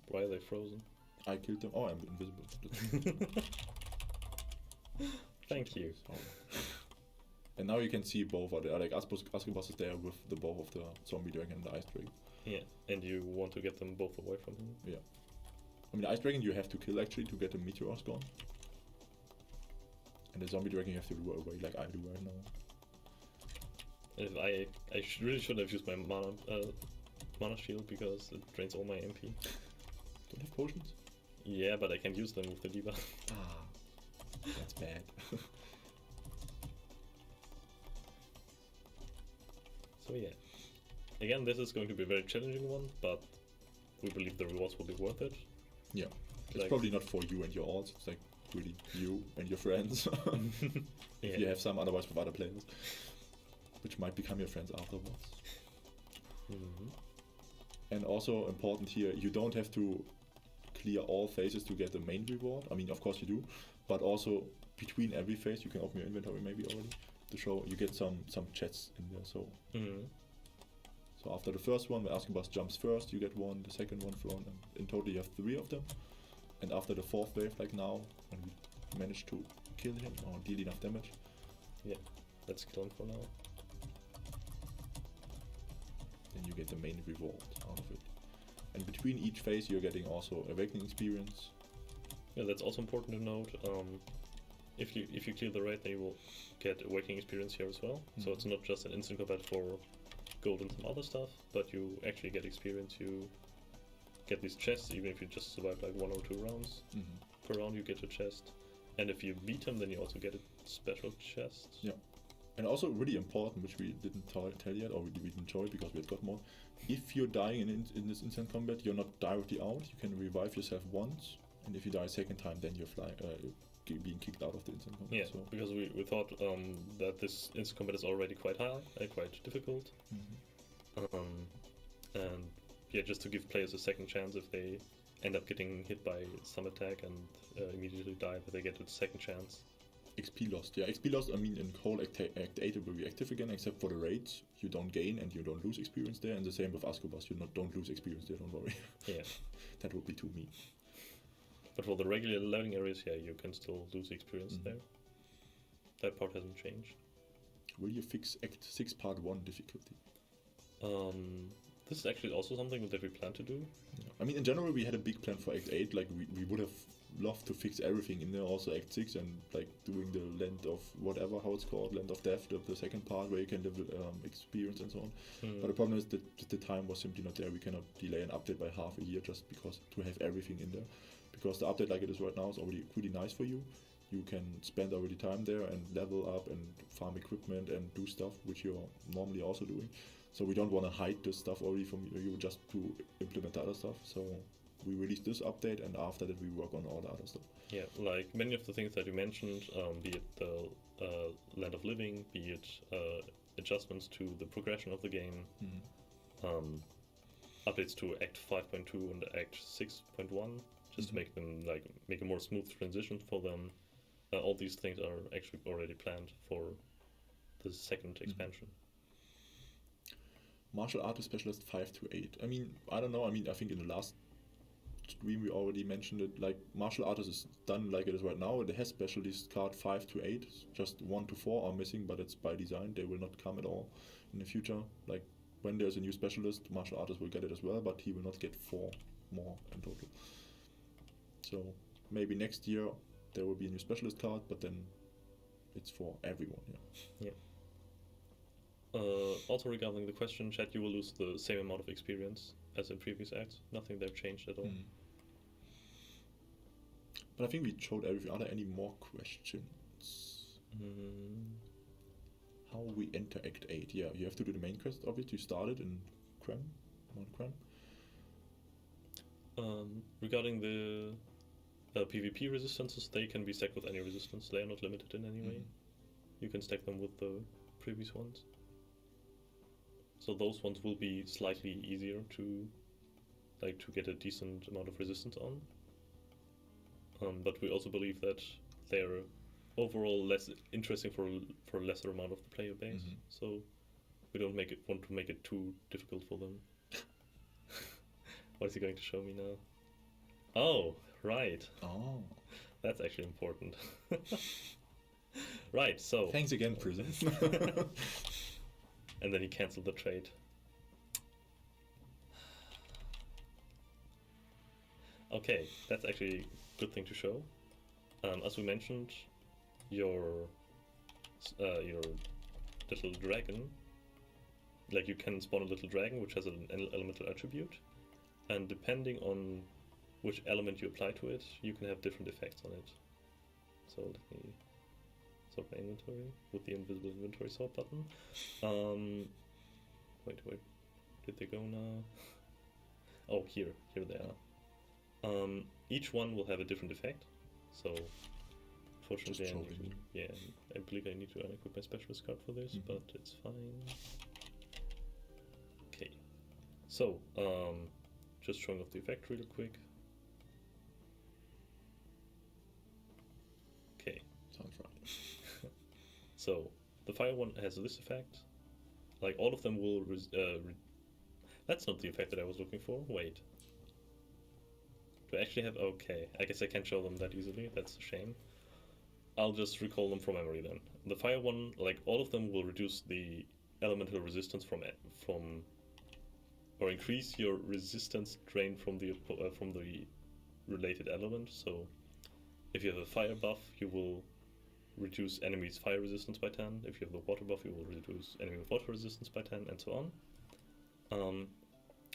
Speaker 3: Why are they frozen?
Speaker 2: I killed them. Oh, I'm invisible.
Speaker 3: Thank you.
Speaker 2: And now you can see both are there. Like Ascobas is there with the both of the zombie dragon and the ice dragon.
Speaker 3: Yeah, and you want to get them both away from him.
Speaker 2: Yeah. I mean, the ice dragon you have to kill actually to get the meteors gone. And the zombie dragon you have to lure away like I do right now.
Speaker 3: If I really should have used my mana shield because it drains all my MP.
Speaker 2: Don't have potions?
Speaker 3: Yeah, but I can use them with the debuff.
Speaker 2: That's bad.
Speaker 3: So yeah. Again, this is going to be a very challenging one, but we believe the rewards will be worth it.
Speaker 2: Yeah. It's probably not for you and your odds, it's like really you and your friends. If you have some otherwise with other players. Which might become your friends afterwards. And also important here, you don't have to clear all phases to get the main reward. I mean, of course you do, but also between every phase, you can open your inventory maybe already to show you get some chests in there. So, so after the first one, when Ascobas jumps first, you get one. The second one flown, and in total you have 3 of them. And after the 4th wave, like now, when we manage to kill him or deal enough damage,
Speaker 3: let's kill him for now.
Speaker 2: Then you get the main reward out of it. And between each phase you're getting also awakening experience.
Speaker 3: Yeah, that's also important to note. If you clear the raid, then you will get awakening experience here as well. So it's not just an instant combat for gold and some other stuff, but you actually get experience. You get these chests even if you just survive like 1 or 2 rounds. Per round you get a chest. And if you beat him, then you also get a special chest.
Speaker 2: Yeah. And also really important, which we didn't tell yet, or we didn't show it because we had got more. If you're dying in this instant combat, you're not directly out. You can revive yourself once, and if you die a second time, then you're being kicked out of the instant combat.
Speaker 3: Yeah, so. Because we thought that this instant combat is already quite high, quite difficult. And yeah, just to give players a second chance if they end up getting hit by some attack and immediately die, that they get a second chance.
Speaker 2: XP lost. Yeah, XP lost, I mean, in whole Act 8 it will be active again, except for the raids. You don't gain and you don't lose experience there, and the same with Ascobas. You don't lose experience there, don't worry.
Speaker 3: Yeah.
Speaker 2: That would be too mean.
Speaker 3: But for the regular learning areas, yeah, you can still lose experience there. That part hasn't changed.
Speaker 2: Will you fix Act 6 Part 1 difficulty?
Speaker 3: This is actually also something that we plan to do.
Speaker 2: Yeah. I mean, in general, we had a big plan for Act 8. Like, we would have loved to fix everything in there, also Act 6, and like doing the Land of whatever, how it's called, Land of Death, the second part where you can live experience and so on. But the problem is that the time was simply not there. We cannot delay an update by half a year just because to have everything in there. Because the update like it is right now is already pretty nice for you. You can spend already time there and level up and farm equipment and do stuff which you're normally also doing. So we don't want to hide this stuff already from you just to implement the other stuff. So we release this update, and after that we work on all the other stuff.
Speaker 3: Yeah, like many of the things that you mentioned, be it the Land of Living, be it adjustments to the progression of the game, updates to Act 5.2 and Act 6.1, just to make them make a more smooth transition for them. All these things are actually already planned for the second expansion.
Speaker 2: Martial Artist Specialist 5 to 8. I mean, I don't know. I mean, I think in the last stream we already mentioned it. Like, Martial Artist is done like it is right now. It has Specialist card 5 to 8. Just 1 to 4 are missing, but it's by design. They will not come at all in the future. Like, when there's a new Specialist, Martial Artist will get it as well, but he will not get 4 more in total. So maybe next year there will be a new Specialist card, but then it's for everyone. Yeah.
Speaker 3: Also regarding the question chat, you will lose the same amount of experience as in previous acts. Nothing there changed at all.
Speaker 2: But I think we showed everything. Are there any more questions? How we enter Act 8? Yeah, you have to do the main quest, obviously. You started in Mount Cram.
Speaker 3: Regarding the PvP resistances, they can be stacked with any resistance. They are not limited in any way. You can stack them with the previous ones. So those ones will be slightly easier to get a decent amount of resistance on. But we also believe that they're overall less interesting for a lesser amount of the player base. So we don't want to make it too difficult for them. What is he going to show me now? Oh, right.
Speaker 2: Oh.
Speaker 3: That's actually important. Right, so...
Speaker 2: Thanks again, Prison.
Speaker 3: And then he cancelled the trade. Okay, that's actually a good thing to show. As we mentioned, your little dragon, like you can spawn a little dragon which has an elemental attribute, and depending on which element you apply to it, you can have different effects on it. So let me sort my inventory with the invisible inventory sort button. Wait, did they go now? Oh, here they are. Each one will have a different effect. So, fortunately, I believe I need to unequip my specialist card for this, but it's fine. Okay, so just showing off the effect real quick. Okay.
Speaker 2: Sounds right.
Speaker 3: So the fire one has this effect. Like all of them will. That's not the effect that I was looking for. Wait. Do I actually have? Okay, I guess I can't show them that easily. That's a shame. I'll just recall them from memory then. The fire one, like all of them, will reduce the elemental resistance from or increase your resistance drain from the related element. So if you have a fire buff, you will reduce enemies' fire resistance by 10. If you have the water buff, you will reduce enemy water resistance by 10, and so on.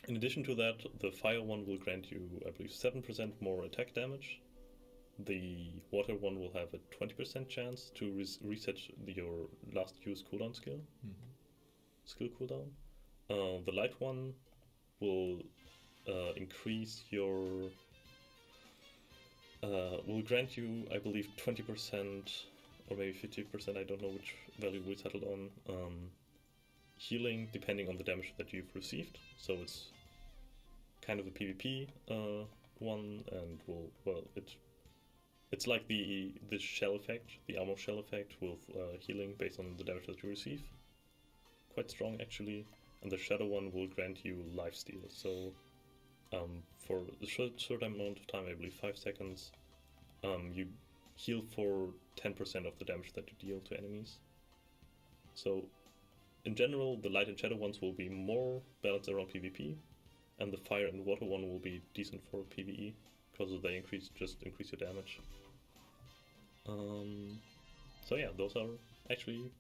Speaker 3: In addition to that, the fire one will grant you, I believe, 7% more attack damage. The water one will have a 20% chance to reset your last use cooldown skill. Skill cooldown. The light one will increase your... will grant you, I believe, 20% or maybe 50%, I don't know which value we settled on, healing depending on the damage that you've received. So it's kind of a PvP one, and it's like the shell effect, the armor shell effect with healing based on the damage that you receive. Quite strong actually. And the shadow one will grant you lifesteal. So for a short amount of time, I believe 5 seconds, you heal for 10% of the damage that you deal to enemies. So in general, the light and shadow ones will be more balanced around PvP, and the fire and water one will be decent for PvE because they increase your damage. So yeah, those are actually,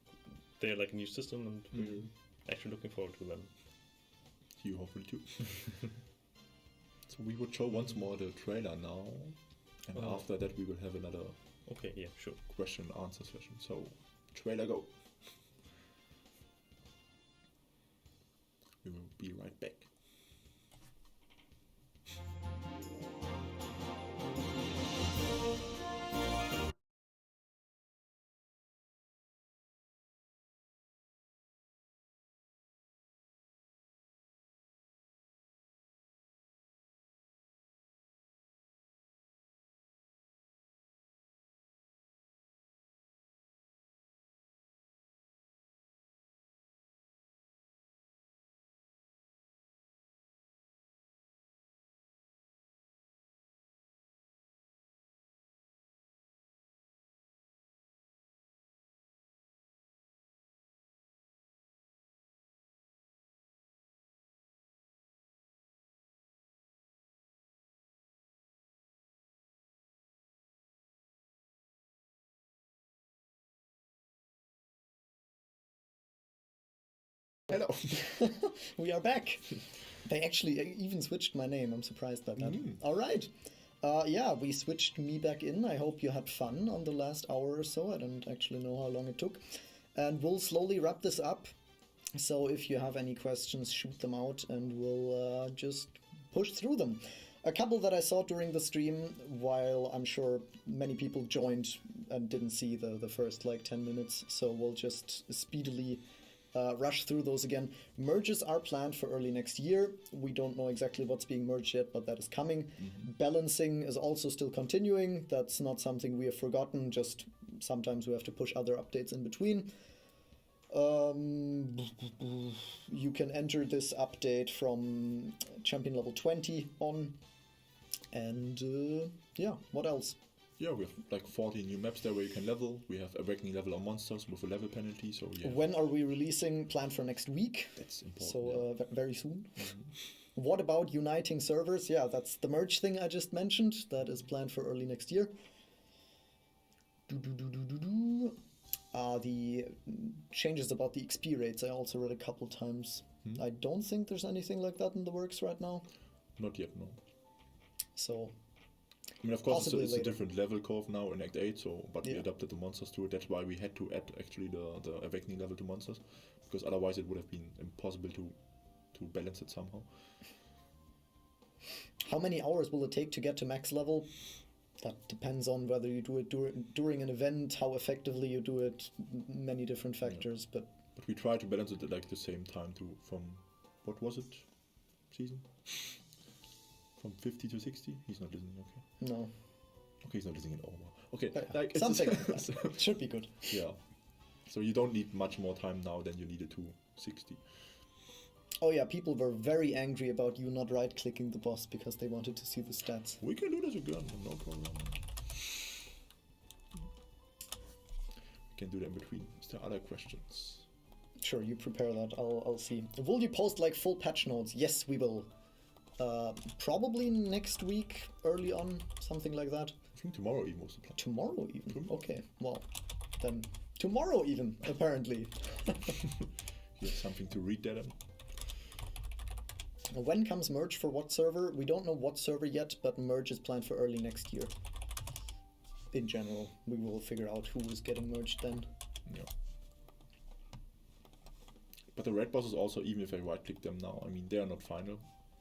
Speaker 3: they're like a new system, and we're actually looking forward to them.
Speaker 2: You hopefully too. So we would show once more the trailer now, and after that we will have another question and answer session. So trailer go. We will be right back. Hello.
Speaker 1: We are back. They actually even switched my name. I'm surprised by that. All right. Yeah, we switched me back in. I hope you had fun on the last hour or so. I don't actually know how long it took. And we'll slowly wrap this up. So if you have any questions, shoot them out and we'll just push through them. A couple that I saw during the stream, while I'm sure many people joined and didn't see the first like 10 minutes, so we'll just speedily rush through those again. Merges are planned for early next year. We don't know exactly what's being merged yet, but that is coming. Balancing is also still continuing. That's not something we have forgotten, just sometimes we have to push other updates in between. You can enter this update from champion level 20 on. And yeah, what else?
Speaker 2: Yeah, we have like 40 new maps there where you can level. We have awakening level on monsters with a level penalty. So yeah.
Speaker 1: When are we releasing? Planned for next week.
Speaker 2: That's important.
Speaker 1: So very soon. What about uniting servers? Yeah, that's the merge thing I just mentioned. That is planned for early next year. The changes about the XP rates I also read a couple times. I don't think there's anything like that in the works right now.
Speaker 2: Not yet, no.
Speaker 1: So,
Speaker 2: I mean, of course, it's a
Speaker 1: later.
Speaker 2: different level curve now in Act 8, so, but we
Speaker 1: Yeah.
Speaker 2: adapted the monsters to it. That's why we had to add actually the awakening level to monsters, because otherwise it would have been impossible to balance it somehow.
Speaker 1: How many hours will it take to get to max level? That depends on whether you do it during an event, how effectively you do it, many different factors, but
Speaker 2: we try to balance it at like the same time from, what was it, season? From 50 to 60? He's not listening, okay.
Speaker 1: no.
Speaker 2: Okay, he's not listening at all. Okay,
Speaker 1: Like something like that. Should be good.
Speaker 2: Yeah. So you don't need much more time now than you needed to 60.
Speaker 1: Oh yeah, people were very angry about you not right-clicking the boss because they wanted to see the stats.
Speaker 2: We can do this again, no problem. We can do that in between. Is there other questions?
Speaker 1: Sure, you prepare that. I'll see. Will you post like full patch notes? Yes, we will. Probably next week, early on, something like that.
Speaker 2: I think tomorrow even was the plan.
Speaker 1: Tomorrow even?
Speaker 2: Tomorrow.
Speaker 1: Okay, well, then tomorrow even, apparently.
Speaker 2: You have something to read that in?
Speaker 1: When comes merge for what server? We don't know what server yet, but merge is planned for early next year. In general, we will figure out who is getting merged then.
Speaker 2: Yeah. But the red bosses also, even if I right-click them now, I mean, they are not final.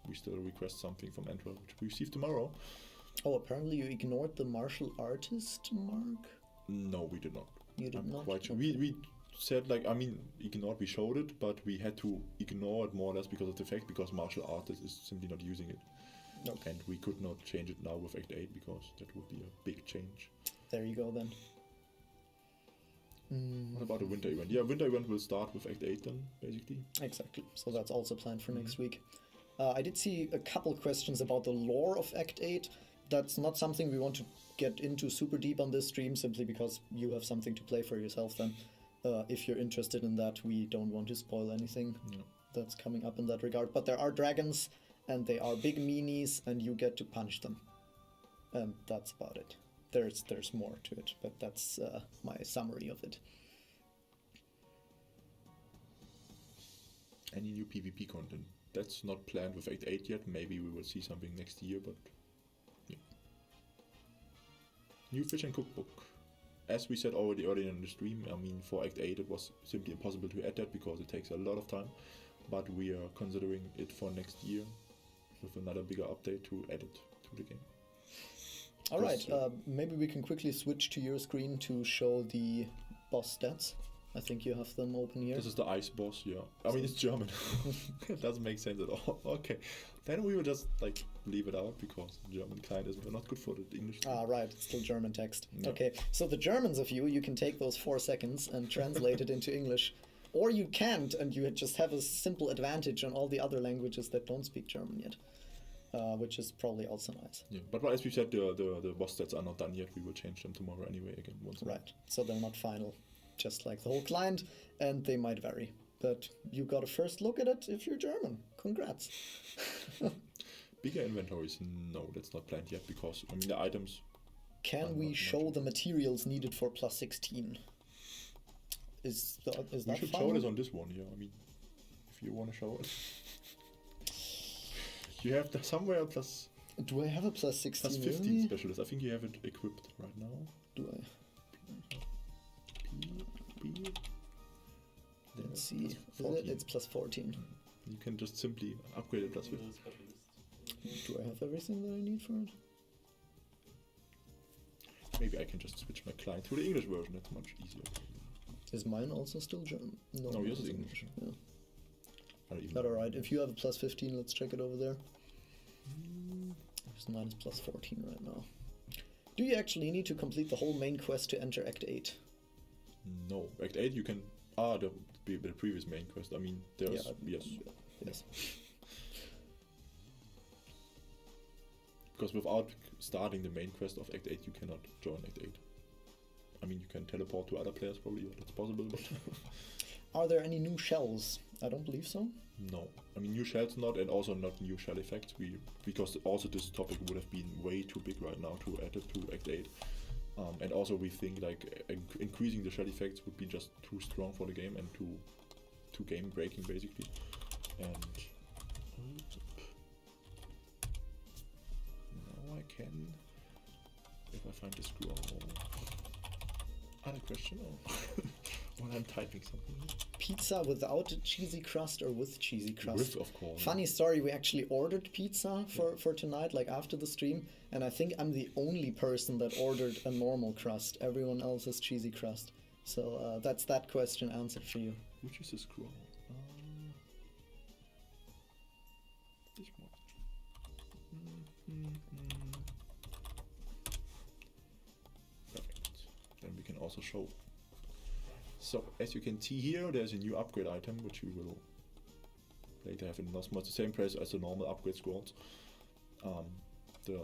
Speaker 2: We still request something from Antwerp, which we receive tomorrow.
Speaker 1: Oh, apparently you ignored the martial artist mark?
Speaker 2: No, we did not.
Speaker 1: You did not?
Speaker 2: Quite sure. We said, like, I mean, ignored, we showed it, but we had to ignore it more or less because of the fact, because martial artist is simply not using it.
Speaker 1: Okay.
Speaker 2: And we could not change it now with Act 8 because that would be a big change.
Speaker 1: There you go then.
Speaker 2: What about the winter event? Yeah, winter event will start with Act 8 then, basically.
Speaker 1: Exactly. So that's also planned for next week. I did see a couple questions about the lore of Act 8. That's not something we want to get into super deep on this stream, simply because you have something to play for yourself then. If you're interested in that, we don't want to spoil anything that's coming up in that regard. But there are dragons, and they are big meanies, and you get to punch them. And that's about it. There's more to it, but that's my summary of it.
Speaker 2: Any new PvP content? That's not planned with Act 8 yet. Maybe we will see something next year, but yeah. New fish and cookbook. As we said already earlier in the stream, I mean, for Act 8 it was simply impossible to add that because it takes a lot of time. But we are considering it for next year with another bigger update to add it to the game.
Speaker 1: Alright, maybe we can quickly switch to your screen to show the boss stats. I think you have them open here.
Speaker 2: This is the ice boss, yeah. I mean, it's German. It doesn't make sense at all. Okay, then we will just like leave it out because German client is not good for the English.
Speaker 1: Ah, right, it's still German text.
Speaker 2: Yeah.
Speaker 1: Okay, so the Germans of you can take those 4 seconds and translate it into English. Or you can't, and you just have a simple advantage on all the other languages that don't speak German yet. Which is probably also nice.
Speaker 2: Yeah, but as we said, the boss stats are not done yet. We will change them tomorrow anyway again.
Speaker 1: Right, so they're not final, just like the whole client, and they might vary. But you got a first look at it if you're German. Congrats.
Speaker 2: Bigger inventories? No, that's not planned yet because, I mean, the items...
Speaker 1: Can we show the materials needed for plus 16? Is that
Speaker 2: we should
Speaker 1: final?
Speaker 2: show this on this one, yeah. I mean, if you want to show it. You have somewhere plus.
Speaker 1: Do I have a plus 16?
Speaker 2: Plus 15
Speaker 1: really?
Speaker 2: specialist. I think you have it equipped right now.
Speaker 1: Do I?
Speaker 2: B.
Speaker 1: Let's see. Is
Speaker 2: plus 14.
Speaker 1: It's plus 14.
Speaker 2: You can just simply upgrade it plus 15.
Speaker 1: Do I have everything that I need for it?
Speaker 2: Maybe I can just switch my client to the English version. That's much easier.
Speaker 1: Is mine also still German?
Speaker 2: No, yours
Speaker 1: it's
Speaker 2: is English.
Speaker 1: Yeah.
Speaker 2: Even
Speaker 1: Not alright. If you have a plus 15, let's check it over there. Because mine is plus 14 right now. Do you actually need to complete the whole main quest to enter Act 8?
Speaker 2: No. Act 8 you can... the previous main quest. I mean, there's...
Speaker 1: Yeah,
Speaker 2: yes. Because without starting the main quest of Act 8, you cannot join Act 8. I mean, you can teleport to other players probably, that's possible, but...
Speaker 1: Are there any new shells? I don't believe so.
Speaker 2: No. I mean, new shells not, and also not new shell effects, because also this topic would have been way too big right now to add it to Act 8. And also we think like increasing the shell effects would be just too strong for the game and too game breaking basically. And now I can, if I find the scroll. Other question or while I'm typing something.
Speaker 1: Pizza without a cheesy crust or with cheesy crust?
Speaker 2: With, of course.
Speaker 1: Funny story, we actually ordered pizza for tonight, like after the stream, and I think I'm the only person that ordered a normal crust. Everyone else is cheesy crust. So that's that question answered for you.
Speaker 2: Which is the scroll? This one. Perfect. Then we can also show. So, as you can see here, there's a new upgrade item, which we will later have in the the same price as the normal upgrade scrolls. The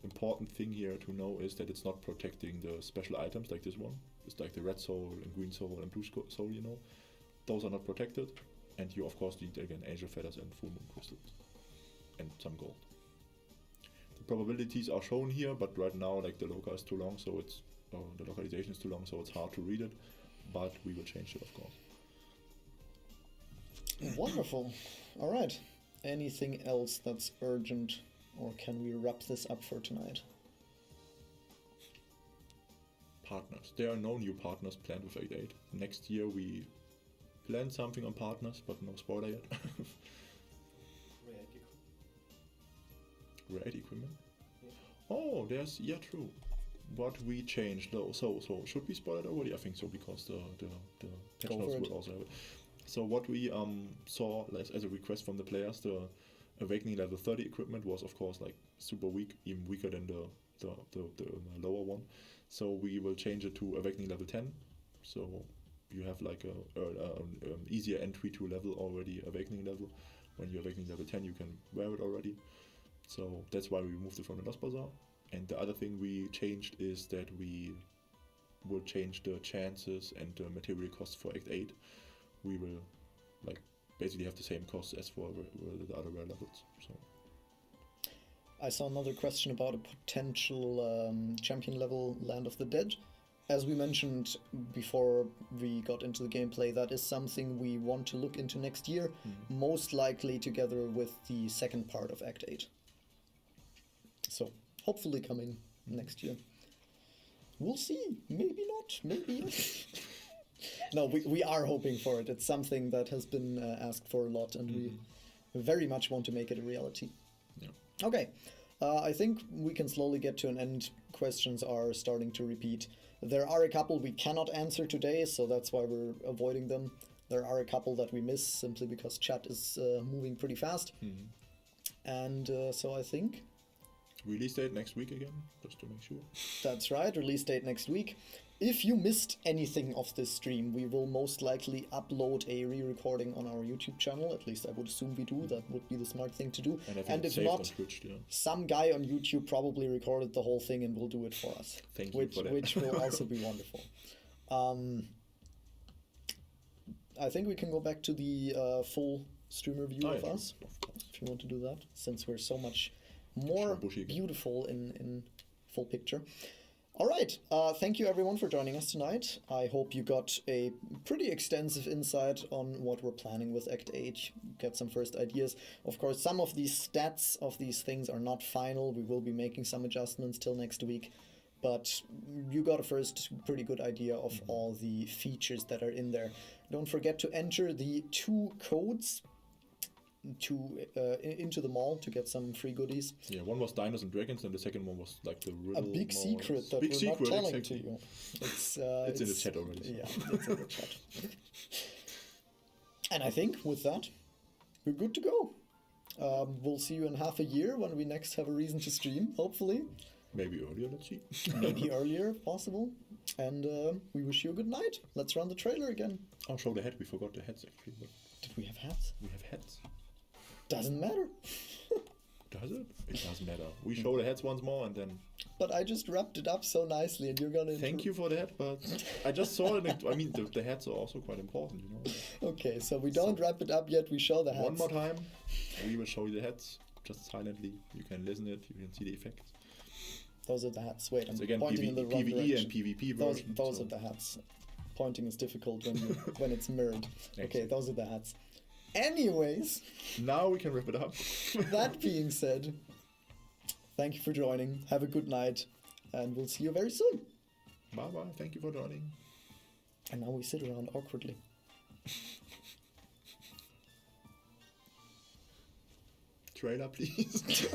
Speaker 2: important thing here to know is that it's not protecting the special items like this one. It's like the red soul and green soul and blue soul, you know. Those are not protected, and you of course need again angel feathers and full moon crystals and some gold. The probabilities are shown here, but right now like the local is too long, so it's the localization is too long, so it's hard to read it. But we will change it, of course.
Speaker 1: Wonderful. All right. Anything else that's urgent, or can we wrap this up for tonight?
Speaker 2: Partners. There are no new partners planned with 8.8. Next year we plan something on partners, but no spoiler yet. Rare equipment? Yeah. Oh, there's... yeah, true. What we changed though, so should we spoil it already? I think so, because the patch notes will also have it. So what we saw as a request from the players, the Awakening level 30 equipment was of course like super weak, even weaker than the lower one. So we will change it to Awakening level 10. So you have like a easier entry to level already, Awakening level. When you're Awakening level 10, you can wear it already. So that's why we removed it from the Lost Bazaar. And the other thing we changed is that we will change the chances and the material costs for Act 8. We will like basically have the same costs as for the other rare levels. So
Speaker 1: I saw another question about a potential champion level Land of the Dead. As we mentioned before we got into the gameplay, that is something we want to look into next year, most likely together with the second part of Act 8. So hopefully coming next year. We'll see. Maybe not. Maybe yes. No, we are hoping for it. It's something that has been asked for a lot, and we very much want to make it a reality.
Speaker 2: Yeah.
Speaker 1: Okay. I think we can slowly get to an end. Questions are starting to repeat. There are a couple we cannot answer today, so that's why we're avoiding them. There are a couple that we miss simply because chat is moving pretty fast. And so I think...
Speaker 2: Release date next week again, just to make sure.
Speaker 1: That's right, release date next week. If you missed anything of this stream, we will most likely upload a re-recording on our YouTube channel. At least I would assume we do. That would be the smart thing to do.
Speaker 2: And if not, Twitch, yeah.
Speaker 1: Some guy on YouTube probably recorded the whole thing and will do it for us.
Speaker 2: Thank you for that.
Speaker 1: Which will also be wonderful. I think we can go back to the full streamer view of us, if you want to do that, since we're so much more beautiful in full picture. All right. Thank you, everyone, for joining us tonight. I hope you got a pretty extensive insight on what we're planning with Act 8. Get some first ideas. Of course, some of these stats of these things are not final. We will be making some adjustments till next week. But you got a first pretty good idea of all the features that are in there. Don't forget to enter the 2 codes into the mall to get some free goodies.
Speaker 2: Yeah, one was Diners and Dragons, and the second one was like the riddle.
Speaker 1: A big secret that we're not telling to you. It's
Speaker 2: in the chat already. So.
Speaker 1: Yeah, it's in the chat. And I think with that, we're good to go. We'll see you in half a year when we next have a reason to stream, hopefully.
Speaker 2: Maybe earlier, let's see.
Speaker 1: Maybe earlier, if possible. And we wish you a good night. Let's run the trailer again.
Speaker 2: Oh, show the hat. We forgot the hats, actually. But
Speaker 1: did we have hats?
Speaker 2: we have hats.
Speaker 1: Doesn't matter.
Speaker 2: Does it? It doesn't matter. We show the hats once more and then...
Speaker 1: But I just wrapped it up so nicely and you're gonna...
Speaker 2: Thank you for that, but I just saw it. I mean, the hats are also quite important, you know.
Speaker 1: Okay, so we don't wrap it up yet, we show the hats.
Speaker 2: One more time, we will show you the hats, just silently. You can listen it, you can see the effects.
Speaker 1: Those are the hats. Wait, I'm
Speaker 2: again,
Speaker 1: pointing in the wrong
Speaker 2: PvE
Speaker 1: direction.
Speaker 2: and PvP version.
Speaker 1: Those are the hats. Pointing is difficult when it's mirrored. Okay, those are the hats. Anyways,
Speaker 2: now we can wrap it up.
Speaker 1: That being said, thank you for joining. Have a good night, and we'll see you very soon.
Speaker 2: Bye bye. Thank you for joining.
Speaker 1: And now we sit around awkwardly.
Speaker 2: Trailer, please.